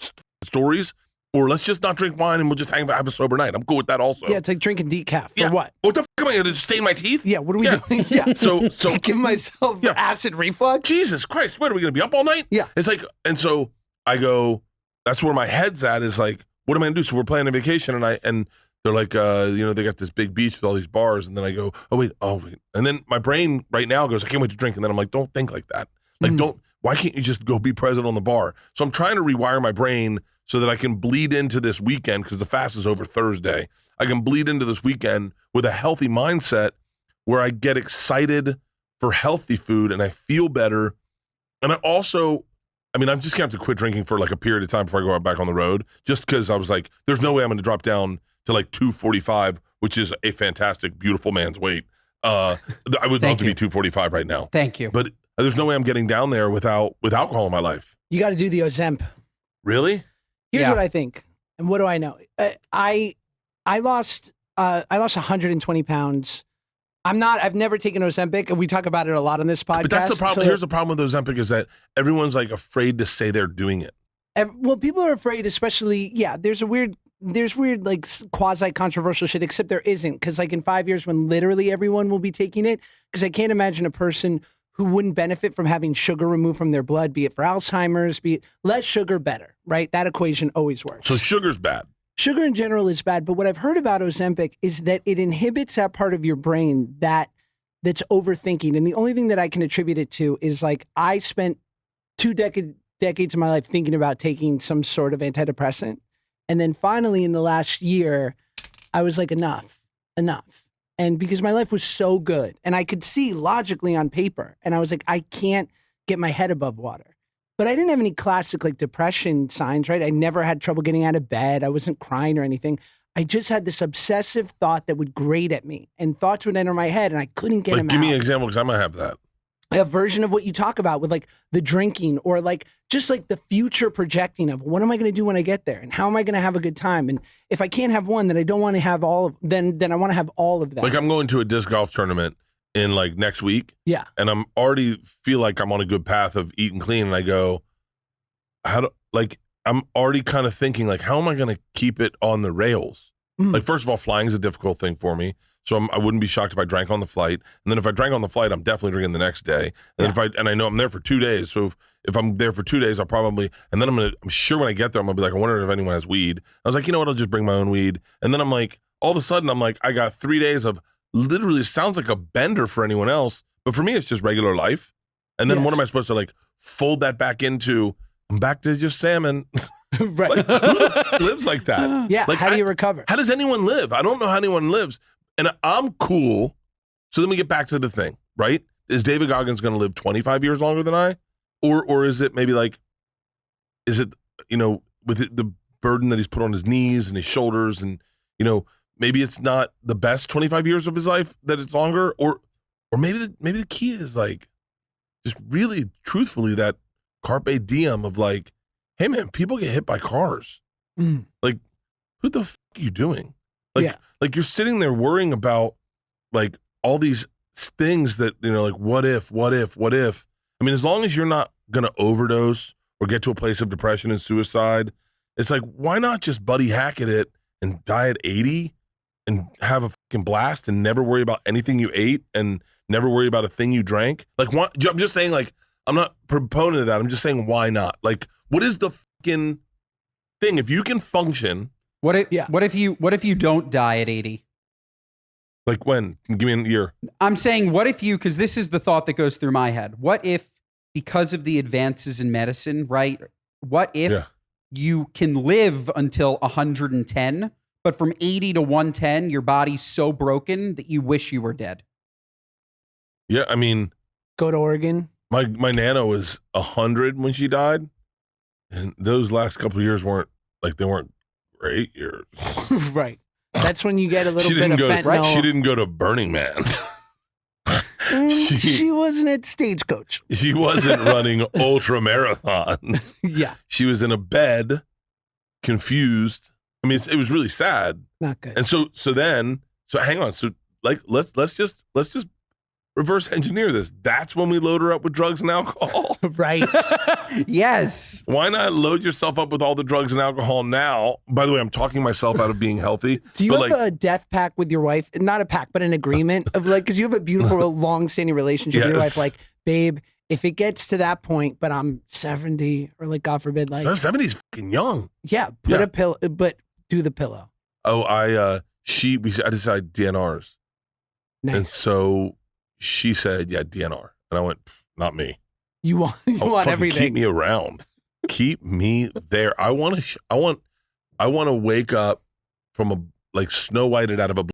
Speaker 2: stories, or let's just not drink wine and we'll just have a sober night. I'm cool with that also.
Speaker 1: Yeah, it's like drinking decaf. For what?
Speaker 2: What the fuck am I going to stain my teeth?
Speaker 1: Yeah, what are we doing? Yeah.
Speaker 2: So
Speaker 1: give myself acid reflux?
Speaker 2: Jesus Christ, what are we going to be up all night?
Speaker 1: Yeah.
Speaker 2: It's like, and so I go, that's where my head's at, is like, what am I going to do? So we're planning a vacation and they're like, they got this big beach with all these bars. And then I go, oh, wait. And then my brain right now goes, I can't wait to drink. And then I'm like, don't think like that. Like, why can't you just go be present on the bar? So I'm trying to rewire my brain so that I can bleed into this weekend, because the fast is over Thursday. I can bleed into this weekend with a healthy mindset where I get excited for healthy food and I feel better. And I'm just going to have to quit drinking for like a period of time before I go back on the road, just because I was like, there's no way I'm going to drop down to like 245, which is a fantastic, beautiful man's weight. I would love to be 245 right now.
Speaker 3: Thank you.
Speaker 2: But there's no way I'm getting down there with alcohol in my life.
Speaker 1: You got to do the Ozemp.
Speaker 2: Really?
Speaker 1: Here's what I think. And what do I know? I lost 120 pounds. I've never taken Ozempic, and we talk about it a lot on this podcast.
Speaker 2: But that's the problem. Here's the problem with Ozempic is that everyone's like afraid to say they're doing it.
Speaker 1: Well, people are afraid, especially, there's weird like quasi-controversial shit, except there isn't, because like in 5 years when literally everyone will be taking it, because I can't imagine a person who wouldn't benefit from having sugar removed from their blood, be it for Alzheimer's, be it less sugar, better, right? That equation always works.
Speaker 2: So sugar's bad.
Speaker 1: Sugar in general is bad, but what I've heard about Ozempic is that it inhibits that part of your brain that that's overthinking. And the only thing that I can attribute it to is like I spent 2 decades of my life thinking about taking some sort of antidepressant. And then finally in the last year, I was like, enough. And because my life was so good and I could see logically on paper, and I was like, I can't get my head above water. But I didn't have any classic like depression signs, right? I never had trouble getting out of bed. I wasn't crying or anything. I just had this obsessive thought that would grate at me, and thoughts would enter my head and I couldn't get them out.
Speaker 2: Give me an example, because I might have that.
Speaker 1: A version of what you talk about with like the drinking, or like just like the future projecting of what am I going to do when I get there, and how am I going to have a good time, and if I can't have one, then I don't want to have all of, then I want to have all of that.
Speaker 2: Like I'm going to a disc golf tournament in like next week,
Speaker 1: yeah,
Speaker 2: and I'm already feel like I'm on a good path of eating clean, and I go, I'm already kind of thinking like, how am I going to keep it on the rails? Like, first of all, flying is a difficult thing for me. So I wouldn't be shocked if I drank on the flight. And then if I drank on the flight, I'm definitely drinking the next day. And then I know I'm there for 2 days. So if I'm there for 2 days, I'll probably, and then I'm sure when I get there, I'm gonna be like, I wonder if anyone has weed. I was like, you know what? I'll just bring my own weed. And then I'm like, all of a sudden, I'm like, I got 3 days of literally, it sounds like a bender for anyone else. But for me, it's just regular life. And then what am I supposed to like fold that back into? I'm back to just salmon.
Speaker 1: right.
Speaker 2: Like, who the f- lives like that?
Speaker 1: Yeah.
Speaker 2: Like,
Speaker 1: How do you recover?
Speaker 2: How does anyone live? I don't know how anyone lives. And I'm cool. So then we get back to the thing, right? Is David Goggins going to live 25 years longer than I? Or is it maybe like, is it, with the burden that he's put on his knees and his shoulders, and, maybe it's not the best 25 years of his life that it's longer, or maybe the key is like, just really truthfully that carpe diem of like, hey man, people get hit by cars. Like, what the f are you doing? Like you're sitting there worrying about like all these things that, like what if? I mean, as long as you're not going to overdose or get to a place of depression and suicide, it's like, why not just Buddy Hackett it and die at 80 and have a fucking blast and never worry about anything you ate and never worry about a thing you drank? Like, I'm just saying, like, I'm not a proponent of that. I'm just saying, why not? Like, what is the fucking thing? If you can function.
Speaker 3: What if you don't die at 80?
Speaker 2: Like when? Give me a year.
Speaker 3: I'm saying, what if you, because this is the thought that goes through my head. What if, because of the advances in medicine, right? What if you can live until 110, but from 80 to 110, your body's so broken that you wish you were dead?
Speaker 2: Yeah, I mean.
Speaker 1: Go to Oregon.
Speaker 2: My nana was 100 when she died. And those last couple of years weren't great years.
Speaker 1: Right. That's when you get a little bit of fentanyl.
Speaker 2: She didn't go to Burning Man.
Speaker 1: She wasn't at Stagecoach.
Speaker 2: She wasn't running ultra marathons.
Speaker 1: Yeah.
Speaker 2: She was in a bed, confused. I mean, it was really sad.
Speaker 1: Not good.
Speaker 2: And so hang on. So like, let's just reverse engineer this. That's when we load her up with drugs and alcohol.
Speaker 1: Right.
Speaker 3: Yes.
Speaker 2: Why not load yourself up with all the drugs and alcohol now? By the way, I'm talking myself out of being healthy.
Speaker 1: Do you have a death pact with your wife? Not a pact, but an agreement of like, because you have a beautiful, long-standing relationship with your wife. Like, babe, if it gets to that point, but I'm 70 or like, God forbid, like
Speaker 2: 70's fucking young.
Speaker 1: Yeah. Put a pillow, but do the pillow.
Speaker 2: Oh, I decided DNRs.
Speaker 1: Nice.
Speaker 2: And so she said, yeah, DNR. And I went, not me.
Speaker 1: You want everything.
Speaker 2: Keep me around. Keep me there. I want to wake up from a, like, Snow Whited out of a,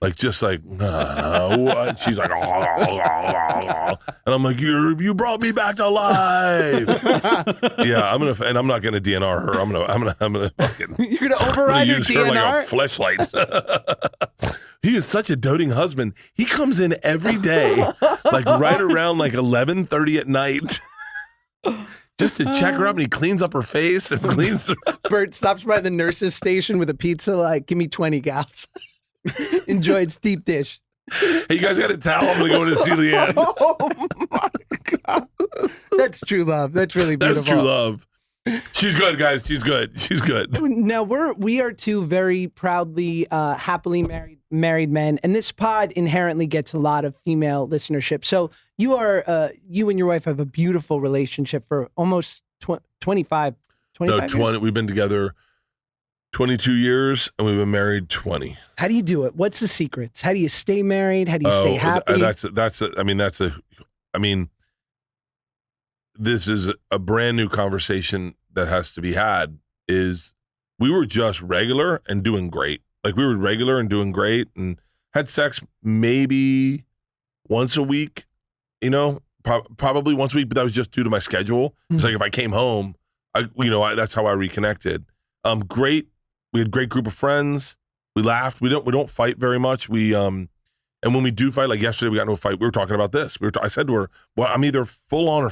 Speaker 2: like, just like, what? She's like, and I'm like, you brought me back to life. Yeah, I'm not gonna DNR her. I'm gonna fucking.
Speaker 1: You're gonna override her
Speaker 2: use
Speaker 1: DNR?
Speaker 2: her like a fleshlight. He is such a doting husband. He comes in every day, like right around like 11:30 at night, just to check her up, and he cleans up her face and cleans her.
Speaker 1: Bert stops by the nurse's station with a pizza, like, give me 20 gals. Enjoy its deep dish.
Speaker 2: Hey, you guys got a towel? I'm gonna go to see Leanne.
Speaker 1: Oh my God. That's true love. That's really beautiful.
Speaker 2: That's true love. She's good, guys. She's good.
Speaker 1: Now we are two very proudly, happily married men, and this pod inherently gets a lot of female listenership. So you and your wife have a beautiful relationship for almost 25
Speaker 2: No,
Speaker 1: years.
Speaker 2: 20. We've been together 22 years, and we've been married 20.
Speaker 1: How do you do it? What's the secrets? How do you stay married? How do you stay happy?
Speaker 2: This is a brand new conversation that has to be had. Is we were just regular and doing great. Like we were regular and doing great, and had sex maybe once a week. Probably once a week, but that was just due to my schedule. It's like if I came home, that's how I reconnected. Great. We had a great group of friends. We laughed. We don't fight very much. And when we do fight, like yesterday, we got into a fight. We were talking about this. I said to her, "Well, I'm either full on or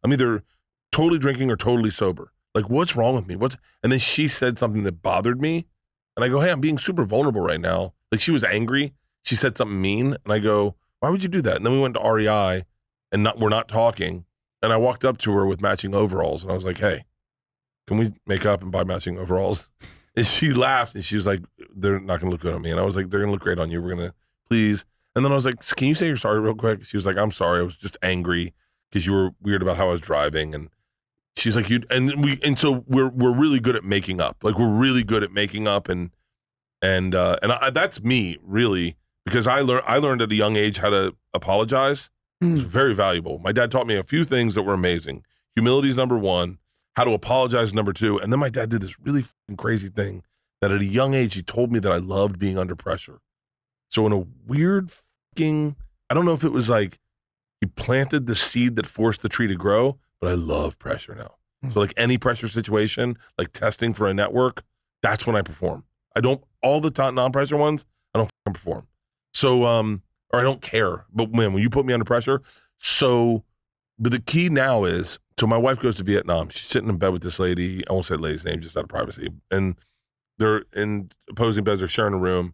Speaker 2: I'm either totally drinking or totally sober. Like, what's wrong with me? And then she said something that bothered me, and I go, "Hey, I'm being super vulnerable right now." Like she was angry. She said something mean, and I go, "Why would you do that?" And then we went to REI, and we're not talking. And I walked up to her with matching overalls, and I was like, "Hey, can we make up and buy matching overalls?" And she laughed, and she was like, "They're not going to look good on me." And I was like, "They're going to look great on you. We're going to, please." And then I was like, "Can you say you're sorry real quick?" She was like, "I'm sorry. I was just angry because you were weird about how I was driving." And she's like, so we're really good at making up. Like we're really good at making up, and that's me really, because I learned at a young age how to apologize. It was very valuable. My dad taught me a few things that were amazing. Humility is number one. How to apologize is number two. And then my dad did this really crazy thing that at a young age, he told me that I loved being under pressure. So in a weird I don't know if it was like he planted the seed that forced the tree to grow, but I love pressure now. So like any pressure situation, like testing for a network, that's when I perform. I don't, all the time, non-pressure ones, I don't perform. So, or I don't care. But when you put me under pressure, but the key now is, so my wife goes to Vietnam. She's sitting in bed with this lady. I won't say the lady's name, just out of privacy. And they're in opposing beds. They're sharing a room.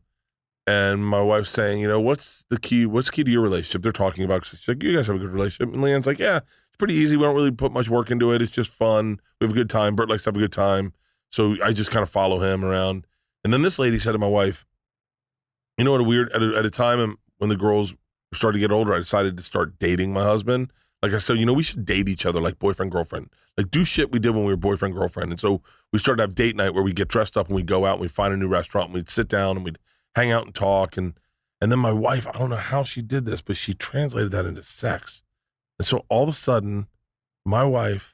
Speaker 2: And my wife's saying, what's the key to your relationship? They're talking about, she's like, you guys have a good relationship. And Leanne's like, yeah, it's pretty easy. We don't really put much work into it. It's just fun. We have a good time. Bert likes to have a good time. So I just kind of follow him around. And then this lady said to my wife, at a time when the girls started to get older, I decided to start dating my husband. Like I said, we should date each other like boyfriend, girlfriend. Like do shit we did when we were boyfriend, girlfriend. And so we started to have date night where we get dressed up and we go out and we find a new restaurant and we'd sit down and we'd hang out and talk. And then my wife, I don't know how she did this, but she translated that into sex. And so all of a sudden, my wife,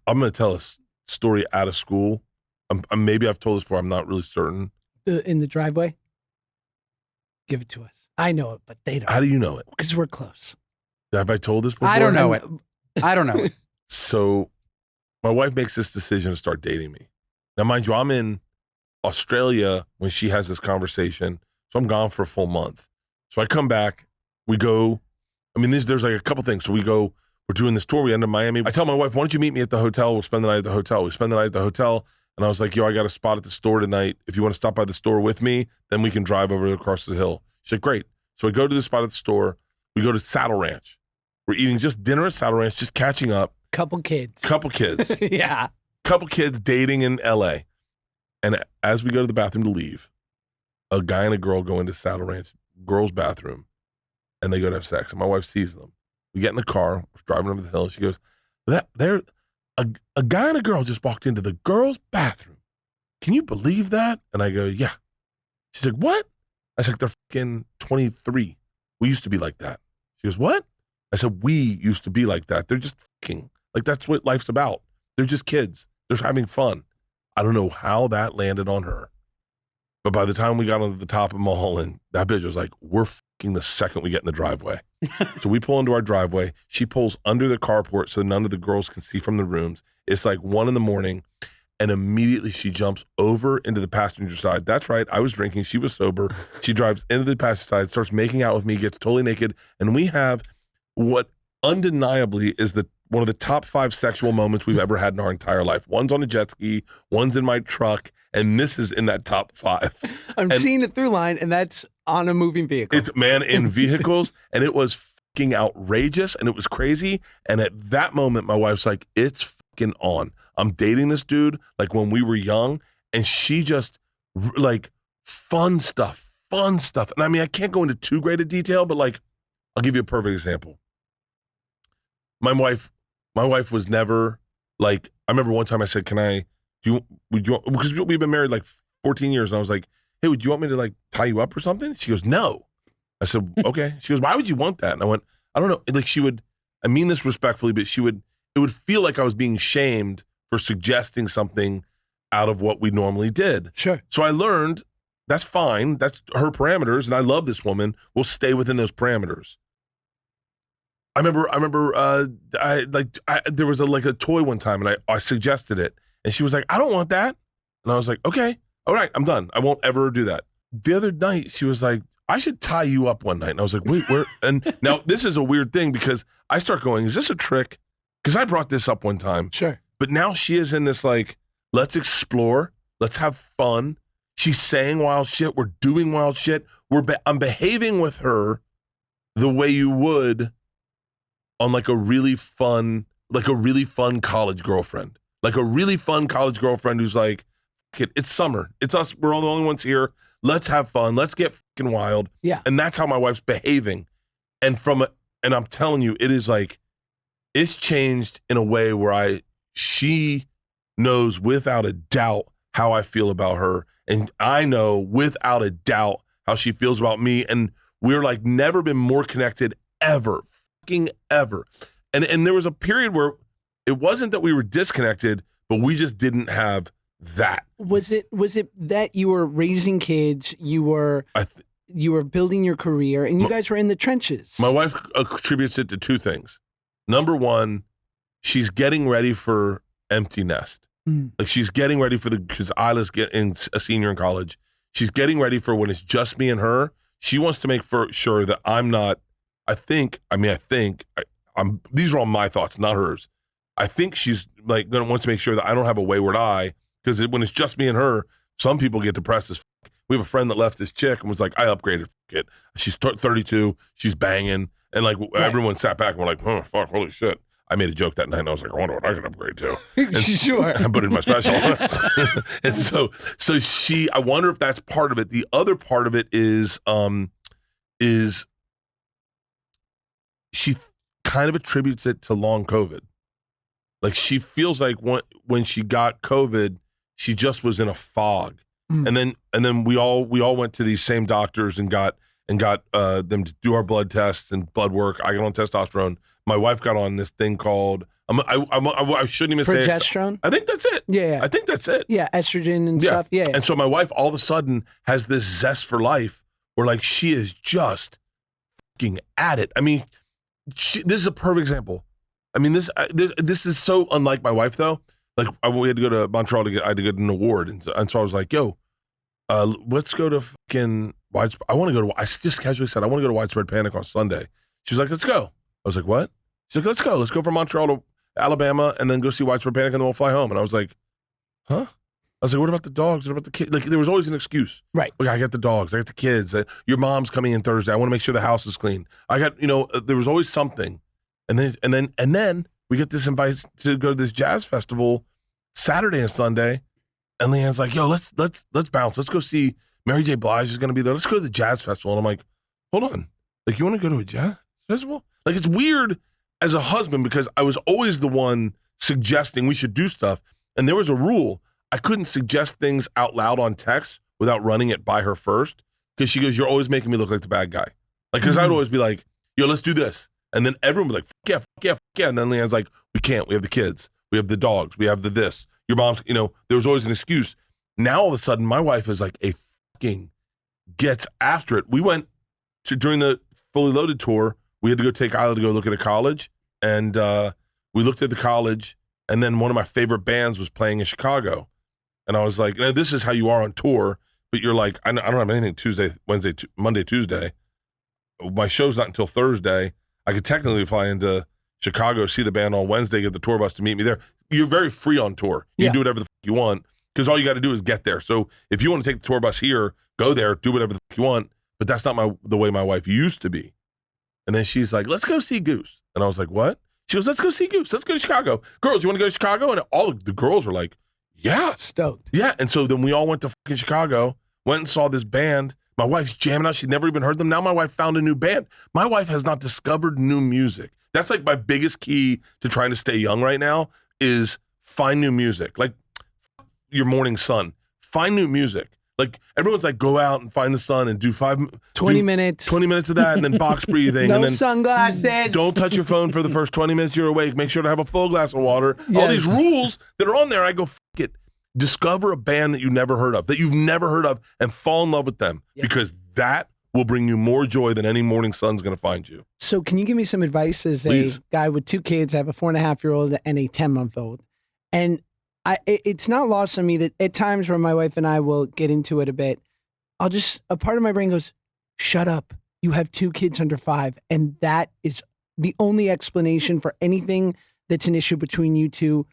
Speaker 2: I'm going to tell a story out of school. Maybe I've told this before. I'm not really certain.
Speaker 1: In the driveway? Give it to us. I know it, but they don't.
Speaker 2: How do you know it?
Speaker 1: Because we're close.
Speaker 2: Have I told this before?
Speaker 3: I don't know it. I don't know it.
Speaker 2: So my wife makes this decision to start dating me. Now, mind you, I'm in Australia when she has this conversation. So I'm gone for a full month. So I come back, we go, there's like a couple things. So we're doing this tour. We end up in Miami. I tell my wife, why don't you meet me at the hotel? We'll spend the night at the hotel. We spend the night at the hotel. And I was like, I got a spot at the store tonight. If you want to stop by the store with me, then we can drive over across the hill. She's like, great. So I go to the spot at the store. We go to Saddle Ranch. We're eating just dinner at Saddle Ranch, just catching up.
Speaker 1: Couple kids.
Speaker 2: Yeah. Couple kids dating in LA. And as we go to the bathroom to leave, a guy and a girl go into Saddle Ranch, girl's bathroom, and they go to have sex. And my wife sees them. We get in the car, we're driving over the hill, and she goes, a guy and a girl just walked into the girl's bathroom. Can you believe that? And I go, yeah. She's like, what? I said, they're fucking 23. We used to be like that. She goes, what? I said, we used to be like that. They're just fucking, like that's what life's about. They're just kids. They're having fun. I don't know how that landed on her. But by the time we got onto the top of Mulholland, that bitch was like, we're fucking the second we get in the driveway. So we pull into our driveway. She pulls under the carport so none of the girls can see from the rooms. It's like 1 a.m. And immediately she jumps over into the passenger side. That's right. I was drinking. She was sober. She drives into the passenger side, starts making out with me, gets totally naked. And we have what undeniably is one of the top 5 sexual moments we've ever had in our entire life. One's on a jet ski, one's in my truck, and this is in that top 5.
Speaker 1: I'm seeing it through line, and that's on a moving vehicle.
Speaker 2: It's in vehicles, and it was fucking outrageous, and it was crazy. And at that moment, my wife's like, it's fucking on. I'm dating this dude like when we were young, and she just like fun stuff. And I can't go into too great a detail, but like, I'll give you a perfect example. My wife was never like, I remember one time I said, can I because we've been married like 14 years, and I was like, hey, would you want me to like tie you up or something? She goes, no. I said, okay. She goes, why would you want that? And I went, I don't know. Like I mean this respectfully, but it would feel like I was being shamed for suggesting something out of what we normally did.
Speaker 1: Sure.
Speaker 2: So I learned that's fine. That's her parameters. And I love this woman. We'll stay within those parameters. I remember there was a toy one time, and I suggested it, and she was like, I don't want that. And I was like, okay, all right, I'm done. I won't ever do that. The other night, she was like, I should tie you up one night. And I was like, wait, where? And now this is a weird thing because I start going, is this a trick? Because I brought this up one time.
Speaker 1: Sure.
Speaker 2: But now she is in this like, let's explore, let's have fun. She's saying wild shit. We're doing wild shit. I'm behaving with her the way you would on like a really fun college girlfriend. Like a really fun college girlfriend who's like, it's summer. It's us. We're all the only ones here. Let's have fun. Let's get fucking wild.
Speaker 1: Yeah.
Speaker 2: And that's how my wife's behaving. And I'm telling you, it is like, it's changed in a way where she knows without a doubt how I feel about her. And I know without a doubt how she feels about me. And we're like never been more connected ever. Fucking ever. And there was a period where it wasn't that we were disconnected, but we just didn't have that.
Speaker 1: Was it that you were raising kids, you were building your career, and you guys were in the trenches?
Speaker 2: My wife attributes it to two things. Number one, she's getting ready for empty nest. Like she's getting ready because Isla's getting a senior in college. She's getting ready for when it's just me and her. She wants to make sure that I'm not. These are all my thoughts, not hers. I think she's like wants to make sure that I don't have a wayward eye, because when it's just me and her, some people get depressed as fuck. We have a friend that left this chick and was like, I upgraded. Fuck it. She's 32. She's banging. And like everyone sat back and were like, oh, fuck, holy shit. I made a joke that night and I was like, I wonder what I can upgrade to.
Speaker 1: Sure.
Speaker 2: I put it in my special. And so I wonder if that's part of it. The other part of it is she kind of attributes it to long COVID. Like she feels like when she got COVID, she just was in a fog. And then we all went to these same doctors and got them to do our blood tests and blood work. I got on testosterone. My wife got on this thing called I shouldn't even say
Speaker 1: progesterone.
Speaker 2: I think that's it.
Speaker 1: Yeah.
Speaker 2: I think that's it.
Speaker 1: Yeah, estrogen and stuff. Yeah.
Speaker 2: And so my wife all of a sudden has this zest for life where like she is just fucking at it. I mean, this is a perfect example. I mean, this is so unlike my wife though. Like we had to go to Montreal I had to get an award, and so I was like, "Yo, let's go to fucking widespread." I just casually said, "I want to go to Widespread Panic on Sunday." She's like, "Let's go." I was like, "What?" She's like, Let's go from Montreal to Alabama, and then go see Widespread Panic, and then we'll fly home." And I was like, "Huh?" I was like, "What about the dogs? What about the kids?" Like there was always an excuse,
Speaker 1: right?
Speaker 2: Like I got the dogs, I got the kids. Your mom's coming in Thursday. I want to make sure the house is clean. I got there was always something, and then we get this invite to go to this jazz festival Saturday and Sunday, and Leanne's like, "Yo, let's bounce. Let's go see Mary J. Blige is going to be there. Let's go to the jazz festival." And I'm like, "Hold on, like you want to go to a jazz festival?" Like it's weird as a husband because I was always the one suggesting we should do stuff, and there was a rule: I couldn't suggest things out loud on text without running it by her first, because she goes, "You're always making me look like the bad guy." Like because I'd always be like, "Yo, let's do this." And then everyone would be like, fuck yeah. And then Leanne's like, we can't. We have the kids. We have the dogs. We have the this. Your mom's, there was always an excuse. Now all of a sudden, my wife is like a fucking gets after it. We went to, during the Fully Loaded tour, we had to go take Isla to go look at a college. And we looked at the college, and then one of my favorite bands was playing in Chicago. And I was like, this is how you are on tour, but you're like, I don't have anything Tuesday, Wednesday, Monday, Tuesday. My show's not until Thursday. I could technically fly into Chicago, see the band on Wednesday, get the tour bus to meet me there. You're very free on tour. You can do whatever the fuck you want, because all you got to do is get there. So if you want to take the tour bus here, go there, do whatever the fuck you want. But that's not the way my wife used to be. And then she's like, let's go see Goose. And I was like, what? She goes, let's go see Goose. Let's go to Chicago. Girls, you want to go to Chicago? And all the girls were like, yeah.
Speaker 1: Stoked.
Speaker 2: Yeah. And so then we all went to fucking Chicago, went and saw this band. My wife's jamming out. She'd never even heard them. Now my wife found a new band. My wife has not discovered new music. That's like my biggest key to trying to stay young right now is find new music. Like your morning sun. Find new music. Like everyone's like, go out and find the sun and do
Speaker 1: 20 minutes.
Speaker 2: 20 minutes of that and then box breathing.
Speaker 1: No
Speaker 2: and then
Speaker 1: sunglasses.
Speaker 2: Don't touch your phone for the first 20 minutes you're awake. Make sure to have a full glass of water.
Speaker 1: Yes.
Speaker 2: All these rules that are on there, I go, it. Discover a band that you've never heard of, and fall in love with them because that will bring you more joy than any morning sun's going to find you.
Speaker 1: So can you give me some advice as
Speaker 2: Please.
Speaker 1: a guy with 2 kids? I have a 4.5-year-old and a 10-month-old. And it's not lost on me that at times where my wife and I will get into it a bit, a part of my brain goes, shut up. You have 2 kids under 5. And that is the only explanation for anything that's an issue between you two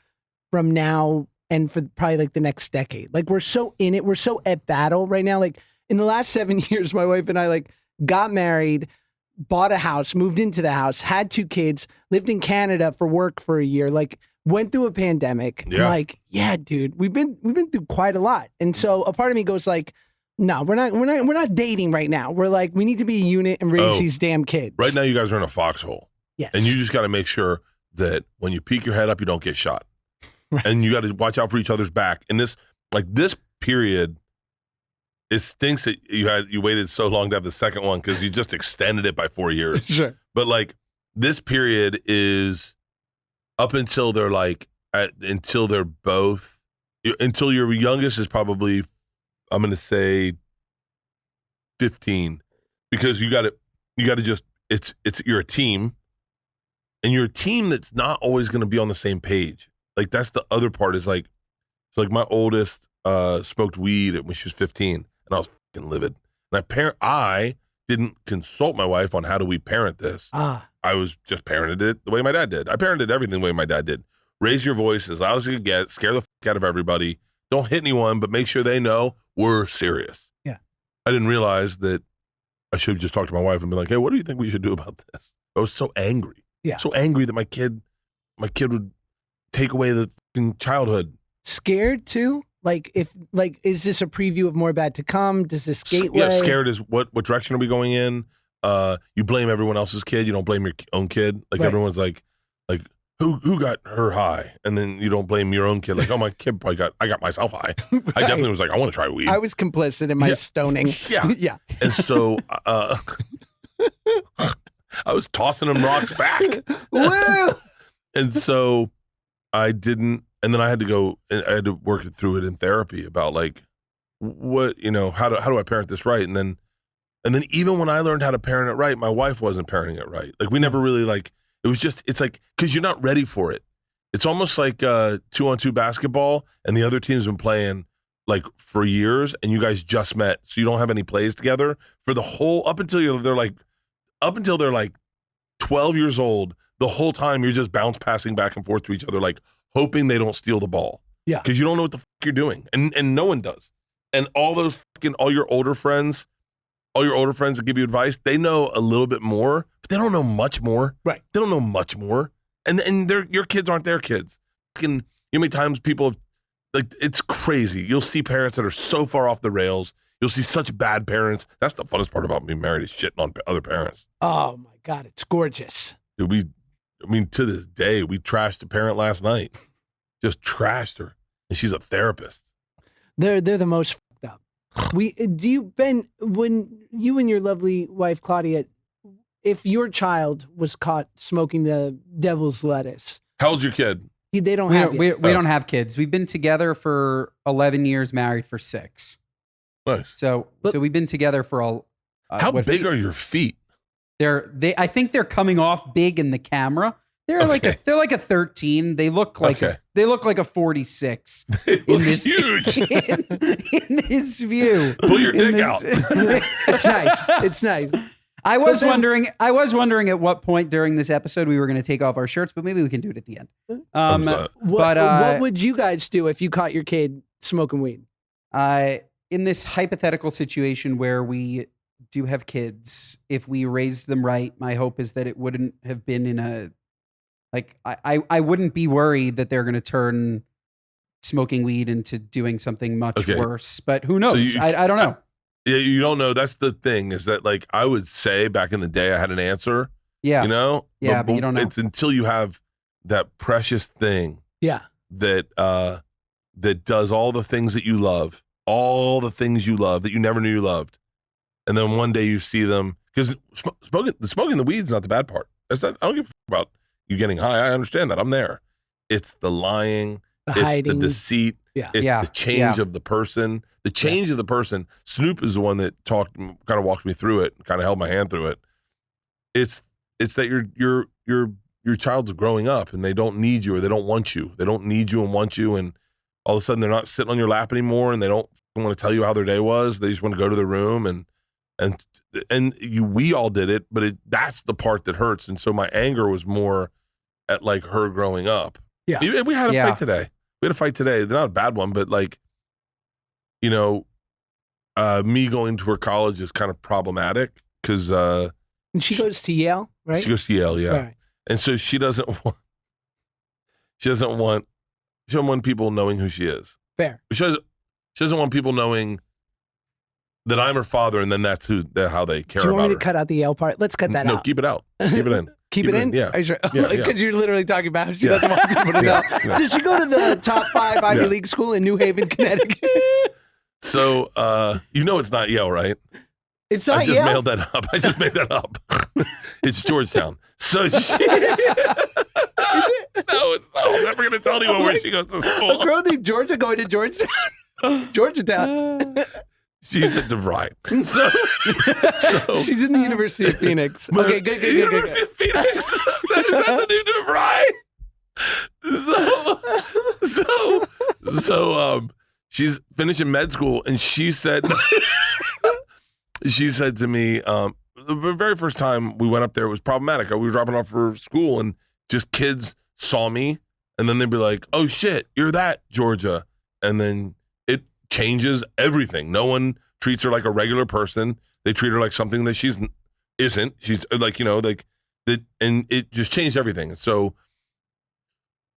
Speaker 1: from now and for probably like the next decade. Like we're so in it. We're so at battle right now. Like in the last 7 years, my wife and I like got married, bought a house, moved into the house, had 2 kids, lived in Canada for work for a year, like went through a pandemic.
Speaker 2: Yeah.
Speaker 1: I'm like, yeah, dude, we've been through quite a lot. And so a part of me goes like, no, we're not dating right now. We're like, we need to be a unit and raise these damn kids.
Speaker 2: Right now, you guys are in a foxhole.
Speaker 1: Yes.
Speaker 2: And you just got to make sure that when you peek your head up, you don't get shot.
Speaker 1: Right.
Speaker 2: And you got to watch out for each other's back. And this period, it stinks that you waited so long to have the second one because you just extended it by 4 years.
Speaker 1: Sure.
Speaker 2: But like this period is up until they're until your youngest is probably, I'm going to say 15, because you got to just, you're a team, and you're a team that's not always going to be on the same page. Like that's the other part is like, so like my oldest smoked weed when she was 15 and I was fucking livid. And I didn't consult my wife on how do we parent this. I was just parented it the way my dad did. I parented everything the way my dad did. Raise your voice as loud as you can get, scare the fuck out of everybody. Don't hit anyone, but make sure they know we're serious.
Speaker 1: Yeah.
Speaker 2: I didn't realize that I should have just talked to my wife and be like, hey, what do you think we should do about this? I was so angry.
Speaker 1: Yeah.
Speaker 2: So angry that my kid would take away the fucking childhood.
Speaker 1: Scared too? Is this a preview of more bad to come? Does this gateway?
Speaker 2: Yeah, scared is what direction are we going in? You blame everyone else's kid. You don't blame your own kid. Like everyone's like who got her high? And then you don't blame your own kid. Like, oh, my kid probably I got myself high. Right. I definitely was like, I want to try weed.
Speaker 1: I was complicit in my stoning.
Speaker 2: Yeah.
Speaker 1: Yeah.
Speaker 2: And so I was tossing them rocks back.
Speaker 1: Woo!
Speaker 2: And so I didn't, and then I had to work through it in therapy about like, what, how do I parent this right? And then even when I learned how to parent it right, my wife wasn't parenting it right. Like we never really it's like, cause you're not ready for it. It's almost like 2-on-2 basketball and the other team's been playing like for years and you guys just met. So you don't have any plays together for the whole, up until they're like 12 years old, the whole time you're just bounce passing back and forth to each other, like hoping they don't steal the ball.
Speaker 1: Yeah.
Speaker 2: Cause you don't know what the fuck you're doing. And no one does. And all your older friends that give you advice, they know a little bit more, but they don't know much more.
Speaker 1: Right.
Speaker 2: They don't know much more. And your kids aren't their kids. You know how many times people it's crazy. You'll see parents that are so far off the rails. You'll see such bad parents. That's the funnest part about being married is shitting on other parents.
Speaker 1: Oh my God, it's gorgeous.
Speaker 2: Dude, to this day, we trashed a parent last night. Just trashed her. And she's a therapist.
Speaker 1: They're the most fucked up. Ben, when you and your lovely wife Claudia, if your child was caught smoking the devil's lettuce,
Speaker 2: how old's your kid?
Speaker 1: They don't
Speaker 3: We
Speaker 1: have
Speaker 3: don't,
Speaker 1: yet.
Speaker 3: we don't have kids. We've been together for 11 years, married for 6.
Speaker 2: Nice.
Speaker 3: So we've been together for
Speaker 2: how big are your feet?
Speaker 3: I think they're coming off big in the camera. They're like a 13. They look like a 46 in this
Speaker 2: huge.
Speaker 3: in this view.
Speaker 2: Pull your dick out.
Speaker 1: It's nice. It's nice.
Speaker 3: I was wondering at what point during this episode we were going to take off our shirts, but maybe we can do it at the end.
Speaker 1: What would you guys do if you caught your kid smoking weed?
Speaker 3: In this hypothetical situation where we do have kids, if we raised them right, my hope is that it wouldn't have been in a, like, I wouldn't be worried that they're going to turn smoking weed into doing something much worse. But who knows? So I don't know.
Speaker 2: Yeah, you don't know. That's the thing is that, like, I would say back in the day I had an answer.
Speaker 3: Yeah.
Speaker 2: Yeah,
Speaker 3: but you don't know.
Speaker 2: It's until you have that precious thing.
Speaker 1: Yeah.
Speaker 2: That that does all the things that you love, all the things you love that you never knew you loved. And then one day you see them, because smoking the weed's not the bad part. That's not, I don't give a fuck about you getting high. I understand that. I'm there. It's the lying, it's
Speaker 1: hiding.
Speaker 2: the deceit, it's the change of the person. The change of the person. Snoop is the one that kind of walked me through it, kind of held my hand through it. It's that your child's growing up and they don't need you or they don't want you. They don't need you and want you, and all of a sudden they're not sitting on your lap anymore and they don't want to tell you how their day was. They just want to go to their room and we all did it, but that's the part that hurts. And so my anger was more at like her growing up.
Speaker 1: Yeah.
Speaker 2: We had a fight today. They're not a bad one, but like, you know, me going to her college is kind of problematic because
Speaker 1: and she goes to Yale, right?
Speaker 2: She goes to Yale, yeah.
Speaker 1: Right.
Speaker 2: And so she doesn't want people knowing who she is.
Speaker 1: Fair.
Speaker 2: She doesn't want people knowing that I'm her father, and then that's how they care about her.
Speaker 1: Do you want me to cut out the Yale part? Let's cut that out.
Speaker 2: No, keep it out. Keep it in.
Speaker 1: Keep it in?
Speaker 2: Yeah.
Speaker 1: Are you sure?
Speaker 2: Yeah,
Speaker 1: Because you're literally talking about how she doesn't want people to know. Does she go to the top 5 Ivy League school in New Haven, Connecticut?
Speaker 2: So, it's not Yale, right?
Speaker 1: It's not
Speaker 2: Yale? I just made that up. It's Georgetown. So she... No, it's not. I'm never going to tell anyone where she goes to school.
Speaker 1: A girl named Georgia going to Georgetown? Georgetown.
Speaker 2: She's at DeVry. So
Speaker 1: she's in the University of Phoenix. Okay, good.
Speaker 2: University of Phoenix. Is that the new DeVry? So she's finishing med school, and she said to me, the very first time we went up there, it was problematic. We were dropping off for school, and just kids saw me, and then they'd be like, "Oh shit, you're that Georgia," and then it changes everything. No one treats her like a regular person. They treat her like something that she isn't. She's like, like that, and it just changed everything. So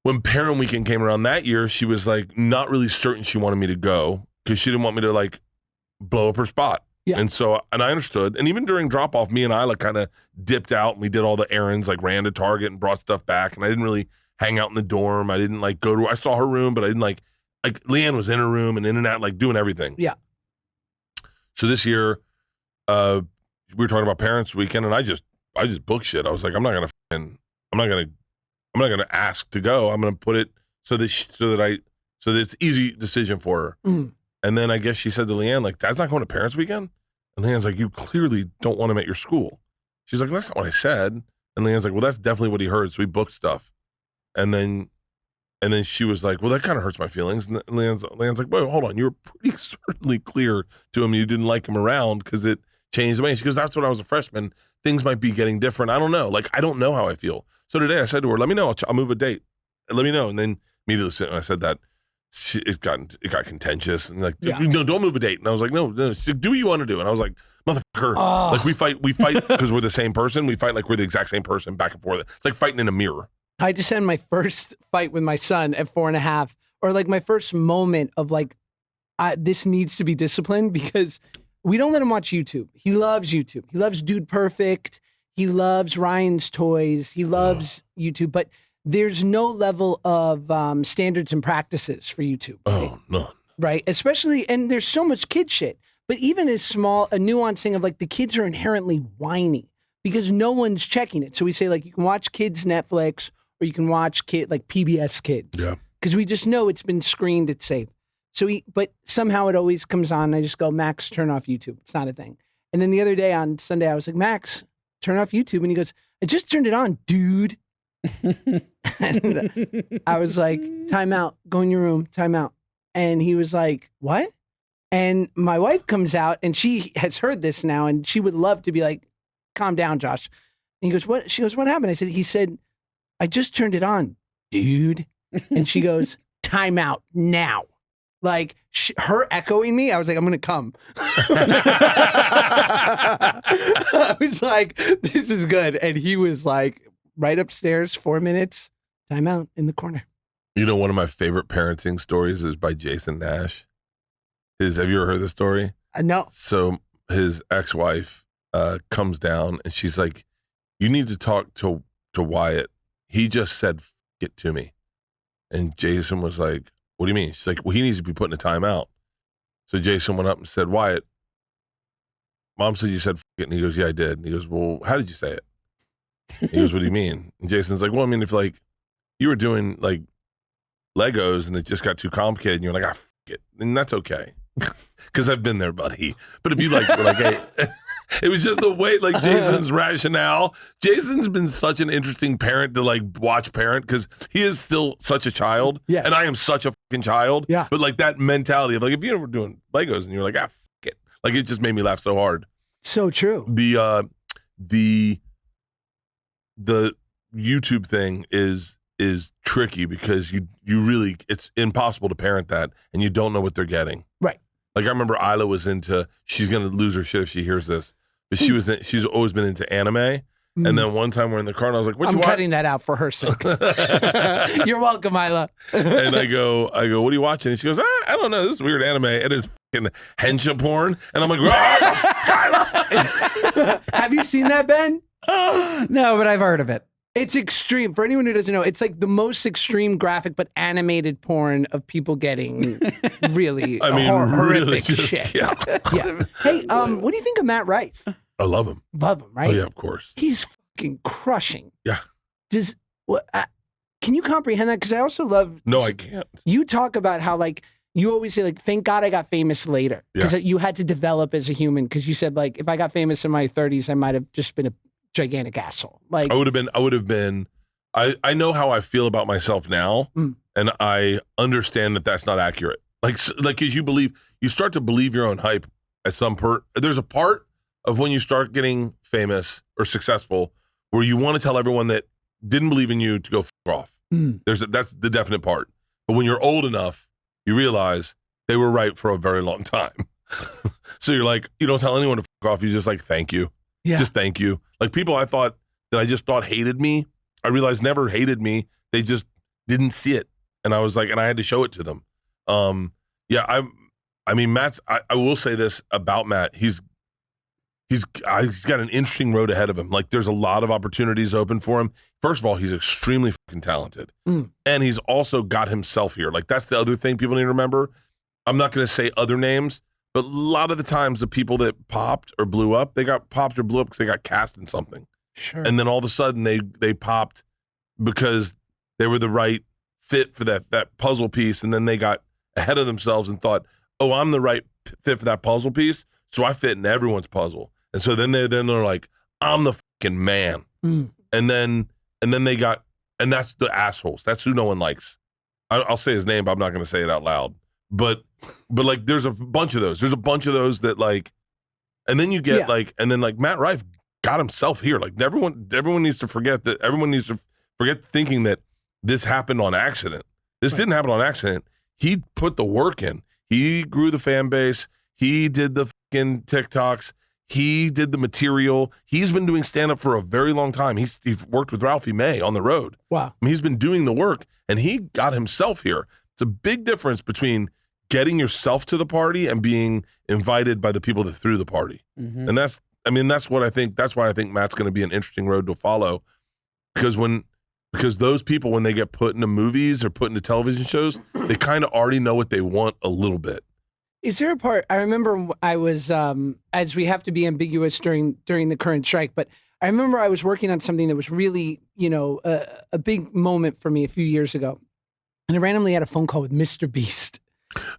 Speaker 2: when parent weekend came around that year, she was like not really certain she wanted me to go because she didn't want me to like blow up her spot. Yeah. And I understood. And even during drop off, me and I like kind of dipped out and we did all the errands, like ran to Target and brought stuff back. And I didn't really hang out in the dorm. I didn't like I saw her room, but I didn't like Leanne was in her room and in and out, like doing everything.
Speaker 1: Yeah.
Speaker 2: So this year, we were talking about parents weekend, and I just booked shit. I was like, I'm not gonna ask to go. I'm gonna put it so that it's easy decision for her. Mm. And then I guess she said to Leanne, like, Dad's not going to parents weekend? And Leanne's like, you clearly don't want him at your school. She's like, that's not what I said. And Leanne's like, well, that's definitely what he heard. So we booked stuff. And then she was like, well, that kind of hurts my feelings. And Leanne's like, well, hold on. You were pretty certainly clear to him you didn't like him around because it changed the way. She goes, that's when I was a freshman. Things might be getting different. I don't know. Like, I don't know how I feel. So today I said to her, let me know. I'll move a date. Let me know. And then immediately when I said that, it got contentious and like, no, don't move a date. And I was like, no. She said, do what you want to do. And I was like, motherfucker, like we fight because we're the same person. We fight like we're the exact same person back and forth. It's like fighting in a mirror.
Speaker 1: I just had my first fight with my son at 4.5, or like my first moment of like, this needs to be disciplined because we don't let him watch YouTube. He loves YouTube. He loves Dude Perfect. He loves Ryan's Toys. He loves YouTube, but there's no level of standards and practices for YouTube.
Speaker 2: Oh, none.
Speaker 1: Right? Especially, and there's so much kid shit, but even as small, a nuance thing of like the kids are inherently whiny because no one's checking it. So we say like, you can watch kids Netflix or you can watch like PBS Kids.
Speaker 2: Yeah.
Speaker 1: Because we just know it's been screened, it's safe. So but somehow it always comes on and I just go, Max, turn off YouTube. It's not a thing. And then the other day on Sunday, I was like, Max, turn off YouTube. And he goes, I just turned it on, dude. And I was like, time out, go in your room, time out. And he was like, what? And my wife comes out and she has heard this now and she would love to be like, calm down, Josh. And he goes, what? She goes, what happened? He said, I just turned it on, dude. And she goes, time out now. Like her echoing me, I was like, I'm going to come. I was like, this is good. And he was like, right upstairs, 4 minutes, time out in the corner.
Speaker 2: You know, one of my favorite parenting stories is by Jason Nash. Have you ever heard this story?
Speaker 1: No.
Speaker 2: So his ex-wife comes down and she's like, you need to talk to Wyatt. He just said, "F it to me." And Jason was like, What do you mean? She's like, well, he needs to be put in a timeout. So Jason went up and said, Wyatt, Mom said you said f it. And he goes, yeah, I did. And he goes, well, how did you say it? He goes, what do you mean? And Jason's like, well, I mean, if like you were doing like Legos and it just got too complicated and you're like, f it, then that's okay. Because I've been there, buddy. But if you like, were like, hey, it was just the way, like Jason's rationale. Jason's been such an interesting parent to like watch parent because he is still such a child.
Speaker 1: Yes.
Speaker 2: And I am such a fucking child.
Speaker 1: Yeah.
Speaker 2: But like that mentality of like, if you were doing Legos and you're like, f it. Like it just made me laugh so hard.
Speaker 1: So true.
Speaker 2: The YouTube thing is tricky because you really, it's impossible to parent that and you don't know what they're getting.
Speaker 1: Right.
Speaker 2: Like I remember Isla was into, she's gonna lose her shit if she hears this, but she's always been into anime. And then one time we're in the car and I was like, what you watch?
Speaker 1: I'm cutting that out for her sake. You're welcome, Isla.
Speaker 2: And I go, what are you watching? And she goes, I don't know, this is weird anime. It is fucking hensha porn. And I'm like, Isla.
Speaker 1: Have you seen that, Ben?
Speaker 3: No, but I've heard of it.
Speaker 1: It's extreme. For anyone who doesn't know, it's like the most extreme graphic but animated porn of people getting really horrific
Speaker 2: just,
Speaker 1: shit.
Speaker 2: Yeah.
Speaker 1: Yeah. Hey, what do you think of Matt Rife?
Speaker 2: I love him.
Speaker 1: Love him, right?
Speaker 2: Oh yeah, of course.
Speaker 1: He's fucking crushing.
Speaker 2: Yeah.
Speaker 1: Can you comprehend that? Because I also love.
Speaker 2: No, I can't.
Speaker 1: You talk about how like you always say like, thank God I got famous later because you had to develop as a human. Because you said like, if I got famous in my 30s, I might have just been a gigantic asshole. Like
Speaker 2: I would have been. I know how I feel about myself now, and I understand that that's not accurate. Like as you start to believe your own hype at some there's a part of when you start getting famous or successful where you want to tell everyone that didn't believe in you to go f off. That's the definite part. But when you're old enough, you realize they were right for a very long time. So you're like, you don't tell anyone to f off. You just like, thank you. Yeah. Just thank you. Like people I just thought hated me, I realized never hated me. They just didn't see it. And I was like, and I had to show it to them. I mean, Matt's, I will say this about Matt. He's got an interesting road ahead of him. Like there's a lot of opportunities open for him. First of all, he's extremely fucking talented. And he's also got himself here. Like that's the other thing people need to remember. I'm not going to say other names, but a lot of the times the people that popped or blew up, they got popped or blew up because they got cast in something.
Speaker 1: Sure.
Speaker 2: And then all of a sudden they popped because they were the right fit for that puzzle piece. And then they got ahead of themselves and thought, oh, I'm the right fit for that puzzle piece. So I fit in everyone's puzzle. And so then they're like, I'm the fucking man. And then they got, and that's the assholes. That's who no one likes. I'll say his name, but I'm not going to say it out loud. But like, there's a bunch of those. There's a bunch of those that like, and then you get like, and then like Matt Rife got himself here. Like everyone needs to forget that. Everyone needs to forget thinking that this happened on accident. This didn't happen on accident. He put the work in. He grew the fan base. He did the fucking TikToks. He did the material. He's been doing stand-up for a very long time. He's worked with Ralphie May on the road.
Speaker 1: Wow.
Speaker 2: I mean, he's been doing the work, and he got himself here. It's a big difference between getting yourself to the party and being invited by the people that threw the party. And that's what I think. That's why I think Matt's going to be an interesting road to follow, because those people, when they get put into movies or put into television shows, they kind of already know what they want a little bit.
Speaker 1: Is there a part, I remember I was, as we have to be ambiguous during the current strike, but I remember I was working on something that was really, a big moment for me a few years ago. And I randomly had a phone call with Mr. Beast.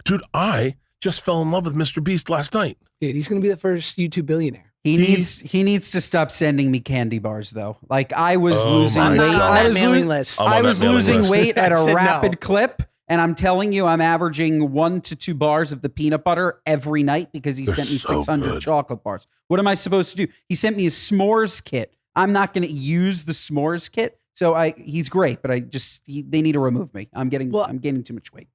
Speaker 2: Dude, I just fell in love with Mr. Beast last night.
Speaker 1: Dude, he's going to be the first YouTube billionaire.
Speaker 3: He needs to stop sending me candy bars though. Like I was losing weight.
Speaker 1: I
Speaker 3: was losing weight at a rapid
Speaker 1: no.
Speaker 3: clip. And I'm telling you, I'm averaging 1 to 2 bars of the peanut butter every night because he sent me 600 chocolate bars. What am I supposed to do? He sent me a s'mores kit. I'm not going to use the s'mores kit. So he's great, but they need to remove me. I'm getting too much weight.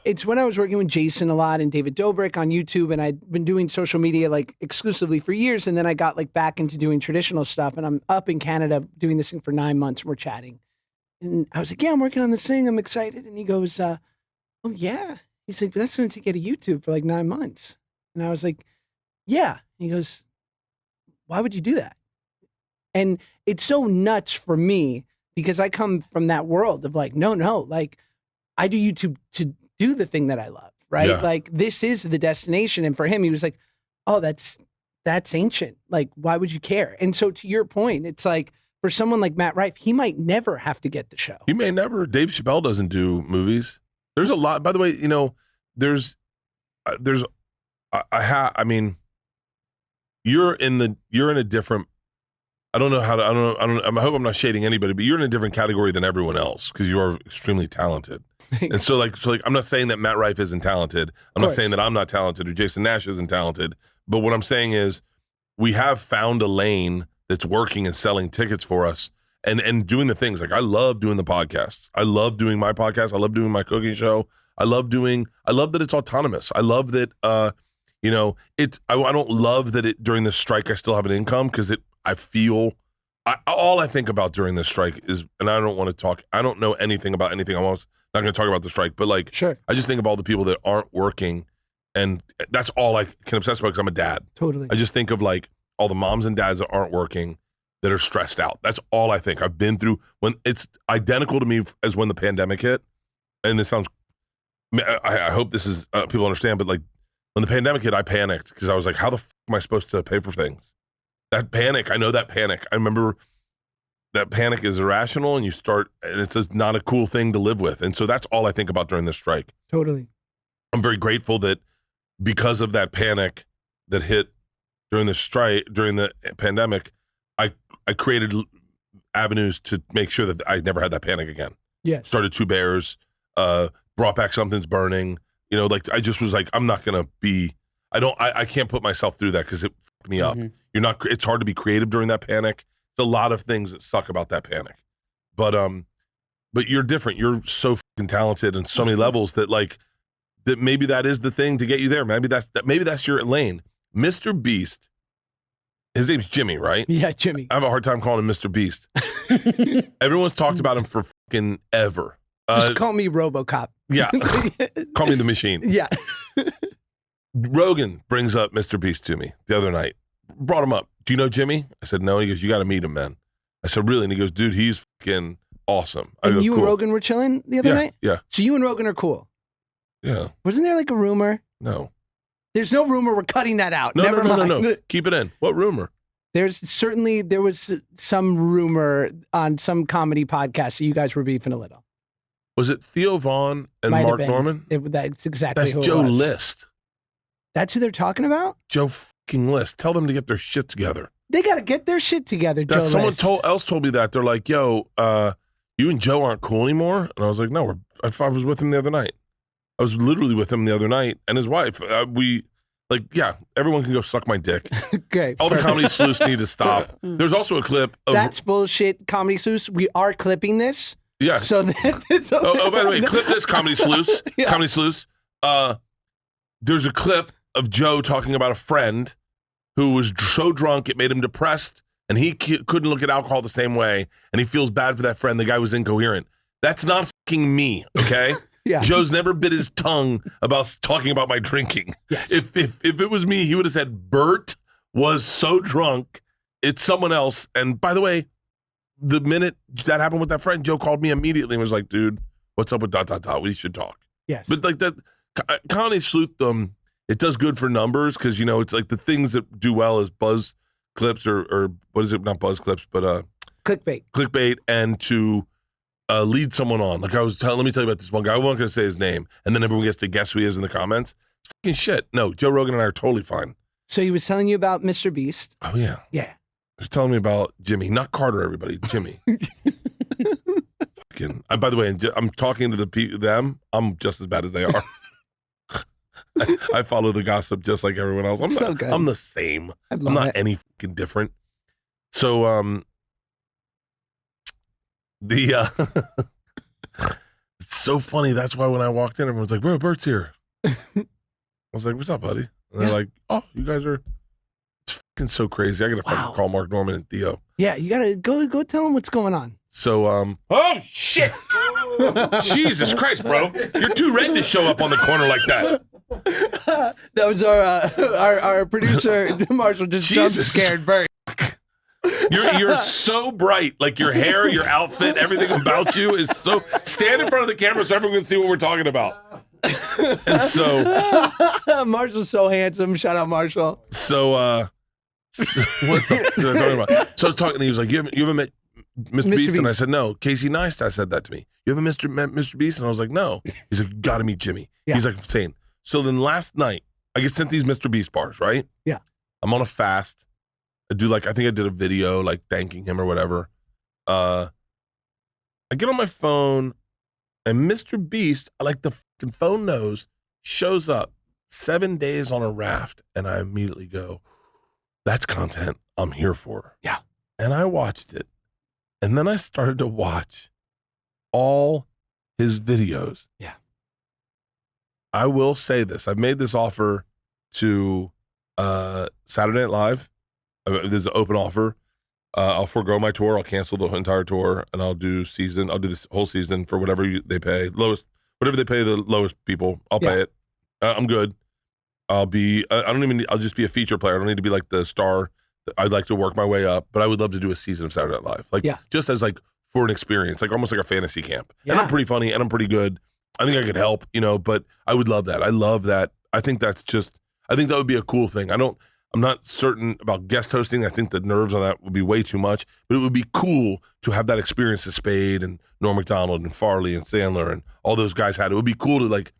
Speaker 1: It's when I was working with Jason a lot and David Dobrik on YouTube, and I'd been doing social media like exclusively for years. And then I got like back into doing traditional stuff, and I'm up in Canada doing this thing for 9 months. And we're chatting. And I was like, yeah, I'm working on this thing. I'm excited. And he goes, oh, yeah. He's like, but that's going to take you to YouTube for like 9 months. And I was like, yeah. And he goes, why would you do that? And it's so nuts for me because I come from that world of like, no, like I do YouTube to do the thing that I love, right?
Speaker 2: Yeah.
Speaker 1: Like this is the destination. And for him, he was like, oh, that's ancient. Like, why would you care? And so to your point, it's like for someone like Matt Rife, he might never have to get the show.
Speaker 2: He may never. Dave Chappelle doesn't do movies. There's a lot, by the way, I mean, you're in a different, I hope I'm not shading anybody, but you're in a different category than everyone else because you are extremely talented. And so I'm not saying that Matt Rife isn't talented. I'm not saying that I'm not talented or Jason Nash isn't talented. But what I'm saying is we have found a lane that's working and selling tickets for us and doing the things. Like I love doing the podcasts. I love doing my podcast. I love doing my cooking show. I love that it's autonomous. I love that, I don't love that during the strike I still have an income because all I think about during this strike is, and I don't want to talk, I don't know anything about anything. I'm almost not going to talk about the strike, but like,
Speaker 1: sure.
Speaker 2: I just think of all the people that aren't working, and that's all I can obsess about because I'm a dad.
Speaker 1: Totally.
Speaker 2: I just think of like all the moms and dads that aren't working that are stressed out. That's all I think. I've been through when it's identical to me as when the pandemic hit, and this sounds, I hope this is people understand, but like when the pandemic hit, I panicked because I was like, how the f am I supposed to pay for things? That panic, I know that panic. I remember that panic is irrational and it's just not a cool thing to live with. And so that's all I think about during this strike.
Speaker 1: Totally.
Speaker 2: I'm very grateful that because of that panic that hit during the strike, during the pandemic, I created avenues to make sure that I never had that panic again.
Speaker 1: Yes.
Speaker 2: Started Two Bears, brought back Something's Burning. I just was like, I'm not going to be, I can't put myself through that because it fucked me up. It's hard to be creative during that panic. There's a lot of things that suck about that panic. But you're different. You're so fucking talented in so many levels that maybe that is the thing to get you there. Maybe that's your lane. Mr. Beast, his name's Jimmy, right?
Speaker 1: Yeah, Jimmy.
Speaker 2: I have a hard time calling him Mr. Beast. Everyone's talked about him for fucking ever.
Speaker 1: Just call me RoboCop.
Speaker 2: Yeah. Call me the machine.
Speaker 1: Yeah.
Speaker 2: Rogan brings up Mr. Beast to me the other night. Brought him up. Do you know Jimmy? I said, no. He goes, you got to meet him, man. I said, really? And he goes, dude, he's fucking awesome. I
Speaker 1: And
Speaker 2: go,
Speaker 1: you
Speaker 2: cool.
Speaker 1: and Rogan were chilling the other night?
Speaker 2: Yeah.
Speaker 1: So you and Rogan are cool?
Speaker 2: Yeah.
Speaker 1: Wasn't there like a rumor?
Speaker 2: No.
Speaker 1: There's no rumor. We're cutting that out.
Speaker 2: No,
Speaker 1: Never mind.
Speaker 2: No. Keep it in. What rumor?
Speaker 1: There was some rumor on some comedy podcast that you guys were beefing a little.
Speaker 2: Was it Theo Vaughn and
Speaker 1: Might have
Speaker 2: Mark
Speaker 1: been.
Speaker 2: Norman?
Speaker 1: That's exactly
Speaker 2: That's
Speaker 1: who
Speaker 2: Joe
Speaker 1: it was.
Speaker 2: List.
Speaker 1: That's who they're talking about?
Speaker 2: Joe fucking List. Tell them to get their shit together.
Speaker 1: They got to get their shit together, Joe
Speaker 2: Someone
Speaker 1: List.
Speaker 2: else told me that. They're like, yo, you and Joe aren't cool anymore? And I was like, no, I was with him the other night. I was literally with him the other night and his wife. Everyone can go suck my dick.
Speaker 1: Okay.
Speaker 2: All the comedy sleuths need to stop. There's also a clip of...
Speaker 1: That's bullshit, Comedy Sleuths. We are clipping this.
Speaker 2: Yeah.
Speaker 1: So that it's okay.
Speaker 2: By the way, clip this, Comedy Sleuths.
Speaker 1: Yeah.
Speaker 2: Comedy Sleuths. There's a clip of Joe talking about a friend who was so drunk it made him depressed, and he couldn't look at alcohol the same way, and he feels bad for that friend. The guy was incoherent. That's not fucking me, okay?
Speaker 1: Yeah.
Speaker 2: Joe's never bit his tongue about talking about my drinking.
Speaker 1: Yes.
Speaker 2: If it was me, he would have said, Bert was so drunk, it's someone else. And by the way, the minute that happened with that friend, Joe called me immediately and was like, dude, what's up with ... We should talk.
Speaker 1: Yes.
Speaker 2: But like that, Comedy Sleuthdom, it does good for numbers because, it's like the things that do well is buzz clips or what is it? Not buzz clips, but clickbait and to lead someone on. Like let me tell you about this one guy. I wasn't going to say his name. And then everyone gets to guess who he is in the comments. It's fucking shit. No, Joe Rogan and I are totally fine.
Speaker 1: So he was telling you about Mr. Beast.
Speaker 2: Oh, yeah.
Speaker 1: Yeah.
Speaker 2: He was telling me about Jimmy, not Carter, everybody. Jimmy. Fucking. By the way, I'm talking to them. I'm just as bad as they are. I follow the gossip just like everyone else. I'm the same. I'm not any fucking different. So, it's so funny. That's why when I walked in, everyone's like, bro, Bert's here. I was like, what's up, buddy? And they're like, oh, you guys are, it's fucking so crazy. I got to fucking call Mark Norman and Theo.
Speaker 1: Yeah, you got to go tell them what's going on.
Speaker 2: So, oh, shit. Jesus Christ, bro. You're too red to show up on the corner like that.
Speaker 1: That was our producer, Marshall, just jump scared Bert.
Speaker 2: You're so bright. Like your hair, your outfit, everything about you is so. Stand in front of the camera so everyone can see what we're talking about. And so
Speaker 1: Marshall's so handsome. Shout out Marshall.
Speaker 2: So what the was I talking about? So I was talking, and he was like, "You haven't met Mr. Beast?" And I said, "No." Casey Neistat said that to me. You haven't met Mr. Beast? And I was like, "No." He's like, "You got to meet Jimmy." Yeah. He's like, insane. So then last night, I get sent these Mr. Beast bars, right?
Speaker 1: Yeah. I'm
Speaker 2: on a fast. I think I did a video like thanking him or whatever. I get on my phone, and Mr. Beast, like the fucking phone knows, shows up 7 days on a raft, and I immediately go, "That's content I'm here for."
Speaker 1: Yeah.
Speaker 2: And I watched it, and then I started to watch all his videos.
Speaker 1: Yeah.
Speaker 2: I will say this: I've made this offer to Saturday Night Live. There's an open offer. I'll forego my tour. I'll cancel the entire tour, and I'll do this whole season for whatever they pay. Whatever they pay the lowest people, I'll pay it. I'm good. I'll just be a feature player. I don't need to be like the star. I'd like to work my way up, but I would love to do a season of Saturday Night Live. Just as like for an experience, like almost like a fantasy camp. Yeah. And I'm pretty funny and I'm pretty good. I think I could help, but I would love that. I love that. I think that would be a cool thing. I'm not certain about guest hosting. I think the nerves on that would be way too much, but it would be cool to have that experience that Spade and Norm Macdonald and Farley and Sandler and all those guys had. It would be cool to like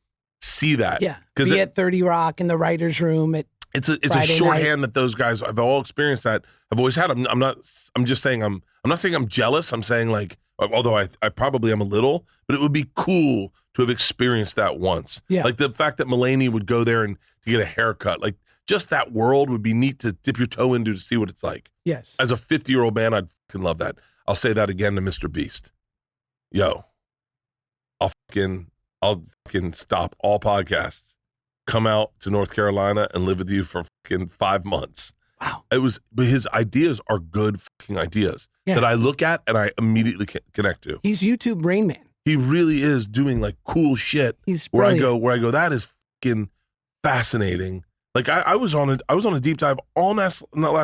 Speaker 2: see that.
Speaker 1: Yeah. Be at 30 Rock in the writer's room
Speaker 2: it's a shorthand that those guys have all experienced that I've always had. I'm not saying I'm jealous. I'm saying like, although I probably am a little, but it would be cool to have experienced that once. Yeah. Like the fact that Mulaney would go there and to get a haircut, like just that world would be neat to dip your toe into to see what it's like.
Speaker 1: Yes.
Speaker 2: As a 50-year-old man, I'd fucking love that. I'll say that again to Mr. Beast. Yo, I'll fucking stop all podcasts, come out to North Carolina and live with you for fucking 5 months.
Speaker 1: Wow.
Speaker 2: But his ideas are good fucking ideas that I look at and I immediately connect to.
Speaker 1: He's YouTube Rain Man.
Speaker 2: He really is doing like cool shit.
Speaker 1: He's
Speaker 2: brilliant. Where I go, that is fucking fascinating. Like I was on a deep dive all last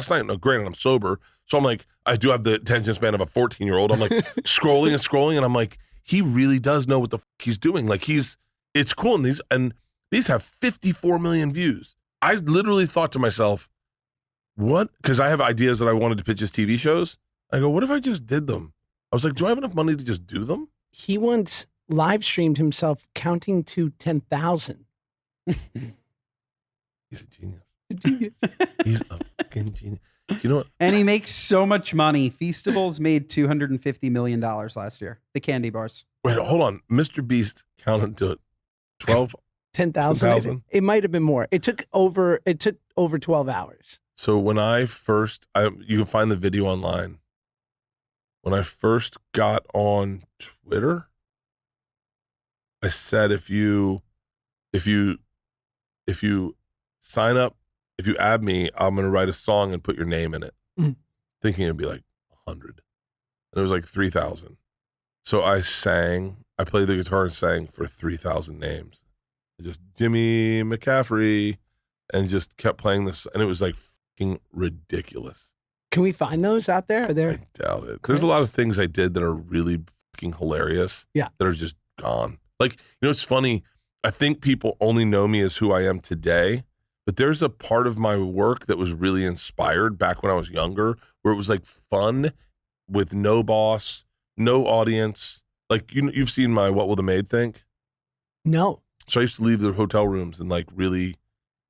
Speaker 2: night. No, granted, I'm sober, so I'm like, I do have the attention span of a 14-year-old. I'm like scrolling, and I'm like, he really does know what the fuck he's doing. Like it's cool. And these have 54 million views. I literally thought to myself, what? Because I have ideas that I wanted to pitch as TV shows. I go, what if I just did them? I was like, do I have enough money to just do them?
Speaker 1: He once live streamed himself counting to 10,000.
Speaker 2: He's a genius. He's a fucking genius. You know what?
Speaker 3: And he makes so much money. Feastables made $250 million last year. The candy bars.
Speaker 2: Wait, hold on. Mr. Beast counted to
Speaker 1: 10,000. It might have been more. It took over 12 hours.
Speaker 2: So when I first, you can find the video online. When I first got on Twitter, I said if you sign up, if you add me, I'm going to write a song and put your name in it. Thinking it'd be like 100. And it was like 3,000. So I played the guitar and sang for 3,000 names. Just Jimmy McCaffrey, and just kept playing this. And it was like fucking ridiculous.
Speaker 1: Can we find those out there?
Speaker 2: I doubt it. There's a lot of things I did that are really fucking hilarious.
Speaker 1: Yeah.
Speaker 2: That are just gone. Like, it's funny. I think people only know me as who I am today, but there's a part of my work that was really inspired back when I was younger, where it was like fun with no boss, no audience. Like, you've seen my What Will the Maid Think?
Speaker 1: No.
Speaker 2: So I used to leave the hotel rooms in like really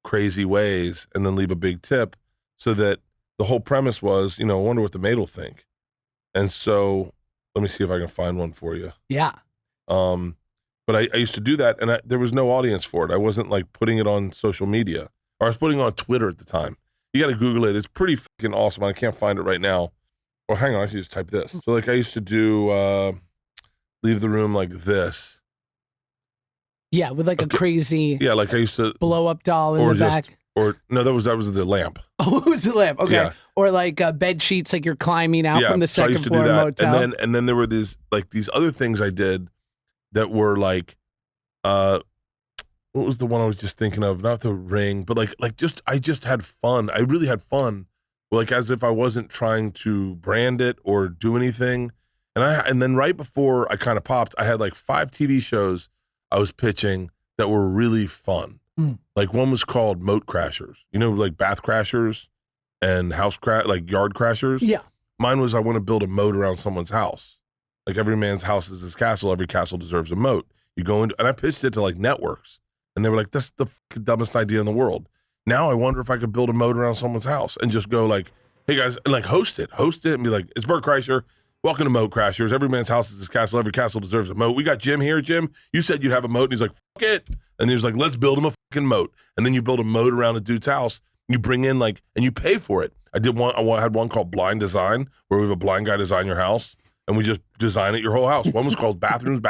Speaker 2: crazy ways and then leave a big tip, so that the whole premise was, I wonder what the maid will think. And so let me see if I can find one for you.
Speaker 1: Yeah.
Speaker 2: But I used to do that, and there was no audience for it. I wasn't like putting it on social media, or I was putting it on Twitter at the time. You got to Google it. It's pretty fucking awesome. I can't find it right now. Oh, hang on. I should just type this. So like I used to do leave the room like this.
Speaker 1: Yeah, with like a crazy
Speaker 2: like I used to
Speaker 1: blow up doll in the back.
Speaker 2: Or no, that was the lamp.
Speaker 1: Oh, it was the lamp. Okay. Yeah. Or like bed sheets, like you're climbing out from the second floor motel.
Speaker 2: And then there were these other things I did that were like, what was the one I was just thinking of? Not the Ring, but like I just had fun. I really had fun like as if I wasn't trying to brand it or do anything. And then right before I kind of popped, I had like 5 TV shows I was pitching that were really fun. Like one was called Moat Crashers, like bath crashers and like yard crashers.
Speaker 1: Yeah.
Speaker 2: Mine was I want to build a moat around someone's house. Like every man's house is his castle. Every castle deserves a moat. You go into, and I pitched it to like networks, and they were like, "That's the dumbest idea in the world." Now I wonder if I could build a moat around someone's house and just go like, "Hey guys," and like host it, and be like, "It's Bert Kreischer. Welcome to Moat Crashers. Every man's house is his castle. Every castle deserves a moat. We got Jim here. Jim, you said you'd have a moat," and he's like, "Fuck it," and he's like, "Let's build him a fucking moat." And then you build a moat around a dude's house. You bring in like, and you pay for it. I had one called Blind Design, where we have a blind guy design your house, and we just design it your whole house. One was called Bathrooms,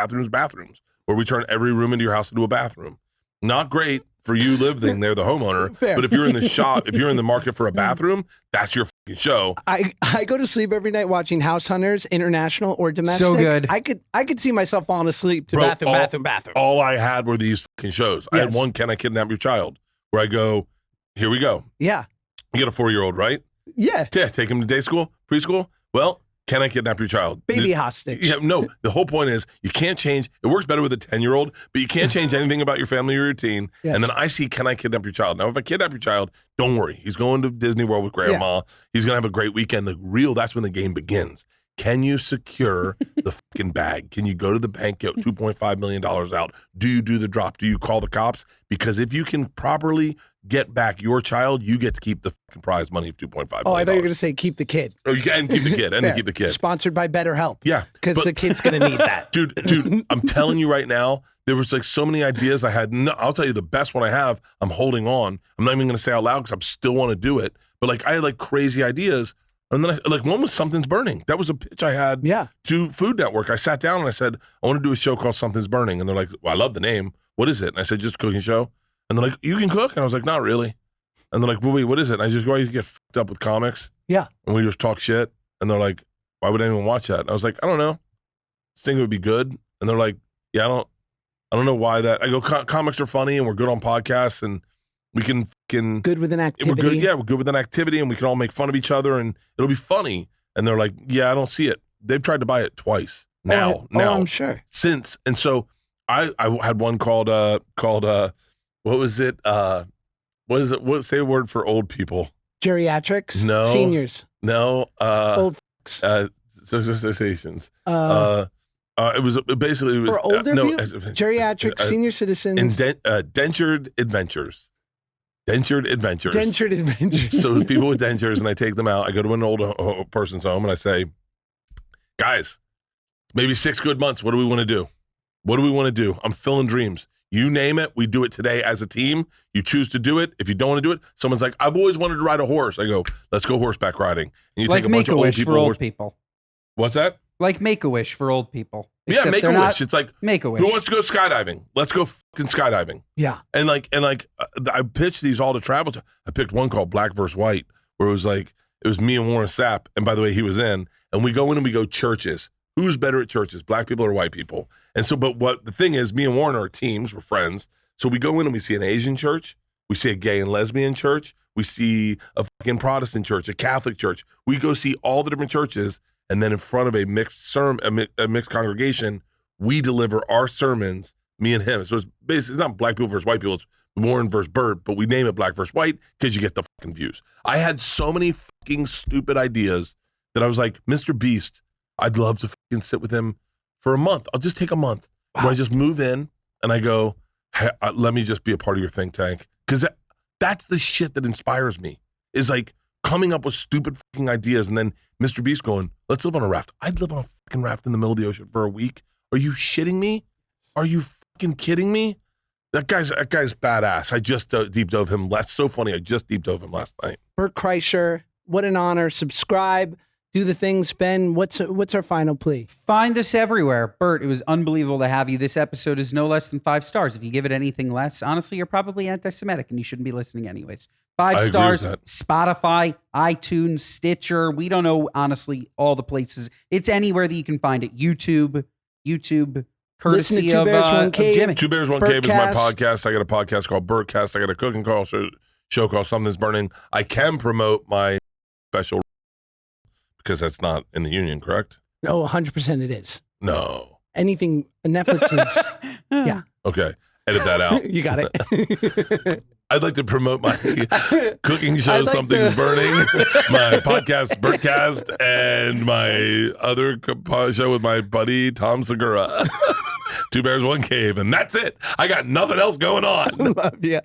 Speaker 2: where we turn every room into your house into a bathroom. Not great for you living there, the homeowner.
Speaker 1: Fair.
Speaker 2: But if you're in the shop, if you're in the market for a bathroom, that's your fucking show.
Speaker 1: I go to sleep every night watching House Hunters, international or domestic.
Speaker 3: So good.
Speaker 1: I could see myself falling asleep to
Speaker 2: Bro,
Speaker 1: bathroom.
Speaker 2: All I had were these fucking shows. I
Speaker 1: Yes.
Speaker 2: had one, Can I Kidnap Your Child? Where I go, here we go.
Speaker 1: Yeah.
Speaker 2: You got a 4-year-old, right?
Speaker 1: Yeah.
Speaker 2: Yeah, take him to day school, preschool. Well, can I kidnap your child?
Speaker 1: Baby hostage.
Speaker 2: Yeah, no. The whole point is you can't change. It works better with a 10-year-old, but you can't change anything about your family routine.
Speaker 1: Yes.
Speaker 2: And then I see, can I kidnap your child? Now, if I kidnap your child, don't worry. He's going to Disney World with grandma. He's going to have a great weekend. That's when the game begins. Can you secure the fucking bag? Can you go to the bank, get $2.5 million out? Do you do the drop? Do you call the cops? Because if you can properly get back your child, you get to keep the fucking prize money of $2.5 million.
Speaker 1: Oh, I thought you were going to say keep the kid.
Speaker 2: Oh, you can keep the kid, and
Speaker 1: Fair.
Speaker 2: keep the kid.
Speaker 1: Sponsored by BetterHelp.
Speaker 2: Yeah.
Speaker 1: Because the kid's going to need that.
Speaker 2: Dude, I'm telling you right now, there was like so many ideas I had. No, I'll tell you the best one I have, I'm holding on. I'm not even going to say out loud because I still want to do it. But like I had like crazy ideas. And then one was Something's Burning. That was a pitch I had to Food Network. I sat down and I said, I want to do a show called Something's Burning. And they're like, well, I love the name. What is it? And I said, just a cooking show. And they're like, you can cook? And I was like, not really. And they're like, well, wait, what is it? And I just go, you get fucked up with comics. Yeah. And we just talk shit. And they're like, why would anyone watch that? And I was like, I don't know. This thing would be good. And they're like, yeah, I don't know why that. I go, comics are funny and we're good on podcasts and we can fucking
Speaker 1: good with an activity.
Speaker 2: We're good with an activity and we can all make fun of each other and it'll be funny. And they're like, yeah, I don't see it. They've tried to buy it twice now.
Speaker 1: I'm sure.
Speaker 2: Since. And so I had one called what was it? What is it? Say a word for old people.
Speaker 1: Geriatrics?
Speaker 2: No.
Speaker 1: Seniors?
Speaker 2: No.
Speaker 1: Old
Speaker 2: social associations. It was basically
Speaker 1: for older people? Geriatric senior citizens.
Speaker 2: Dentured adventures. Dentured adventures. So it's people with dentures, and I take them out. I go to an old person's home, and I say, guys, maybe 6 good months. What do we want to do? What do we want to do? I'm filling dreams. You name it. We do it today as a team. You choose to do it. If you don't want to do it, someone's like, I've always wanted to ride a horse. I go, let's go horseback riding. And you
Speaker 3: like
Speaker 2: take a bunch of old people.
Speaker 3: For old people.
Speaker 2: What's that?
Speaker 3: Like Make-A-Wish for old people.
Speaker 2: Yeah, Make-A-Wish. It's like
Speaker 3: Make-A-Wish.
Speaker 2: Who wants to go skydiving? Let's go fucking skydiving.
Speaker 1: Yeah.
Speaker 2: And I pitched these all to travel. I picked one called Black vs. White, where it was me and Warren Sapp, and by the way, he was in. And we go in and we go churches. Who's better at churches, black people or white people? And so, but what the thing is, me and Warren are teams. We're friends. So we go in and we see an Asian church. We see a gay and lesbian church. We see a fucking Protestant church, a Catholic church. We go see all the different churches. And then in front of a mixed congregation, we deliver our sermons, me and him. So it's basically, it's not black people versus white people. It's Warren versus Bert, but we name it Black versus White because you get the fucking views. I had so many fucking stupid ideas that I was like, Mr. Beast, I'd love to fucking sit with him for a month. I'll just take a month. Wow. Where I just move in and I go, hey, let me just be a part of your think tank. Because that's the shit that inspires me, is like coming up with stupid fucking ideas and then Mr. Beast going, let's live on a raft. I'd live on a fucking raft in the middle of the ocean for a week. Are you shitting me? Are you fucking kidding me? That guy's badass. I just deep dove him. That's so funny. I just deep dove him last night.
Speaker 1: Bert Kreischer, what an honor. Subscribe, do the things. Ben, what's our final plea?
Speaker 3: Find us everywhere. Bert, it was unbelievable to have you. This episode is no less than 5 stars. If you give it anything less, honestly, you're probably anti-Semitic and you shouldn't be listening anyways. 5 stars, Spotify, iTunes, Stitcher. We don't know, honestly, all the places. It's anywhere that you can find it. YouTube, courtesy of Jimmy.
Speaker 2: 2 Bears, 1 Cave is my podcast. I got a podcast called Bertcast. I got a cooking show called Something's Burning. I can promote my special because that's not in the union, correct?
Speaker 1: No, 100% it is.
Speaker 2: No.
Speaker 1: Anything Netflix is. Yeah.
Speaker 2: Okay. Edit that out.
Speaker 1: You got it.
Speaker 2: I'd like to promote my cooking show,
Speaker 1: I'd like
Speaker 2: Something's
Speaker 1: to-
Speaker 2: Burning, my podcast, Bertcast, and my other show with my buddy, Tom Segura. 2 Bears, 1 Cave. And that's it. I got nothing else going on.
Speaker 1: Love you.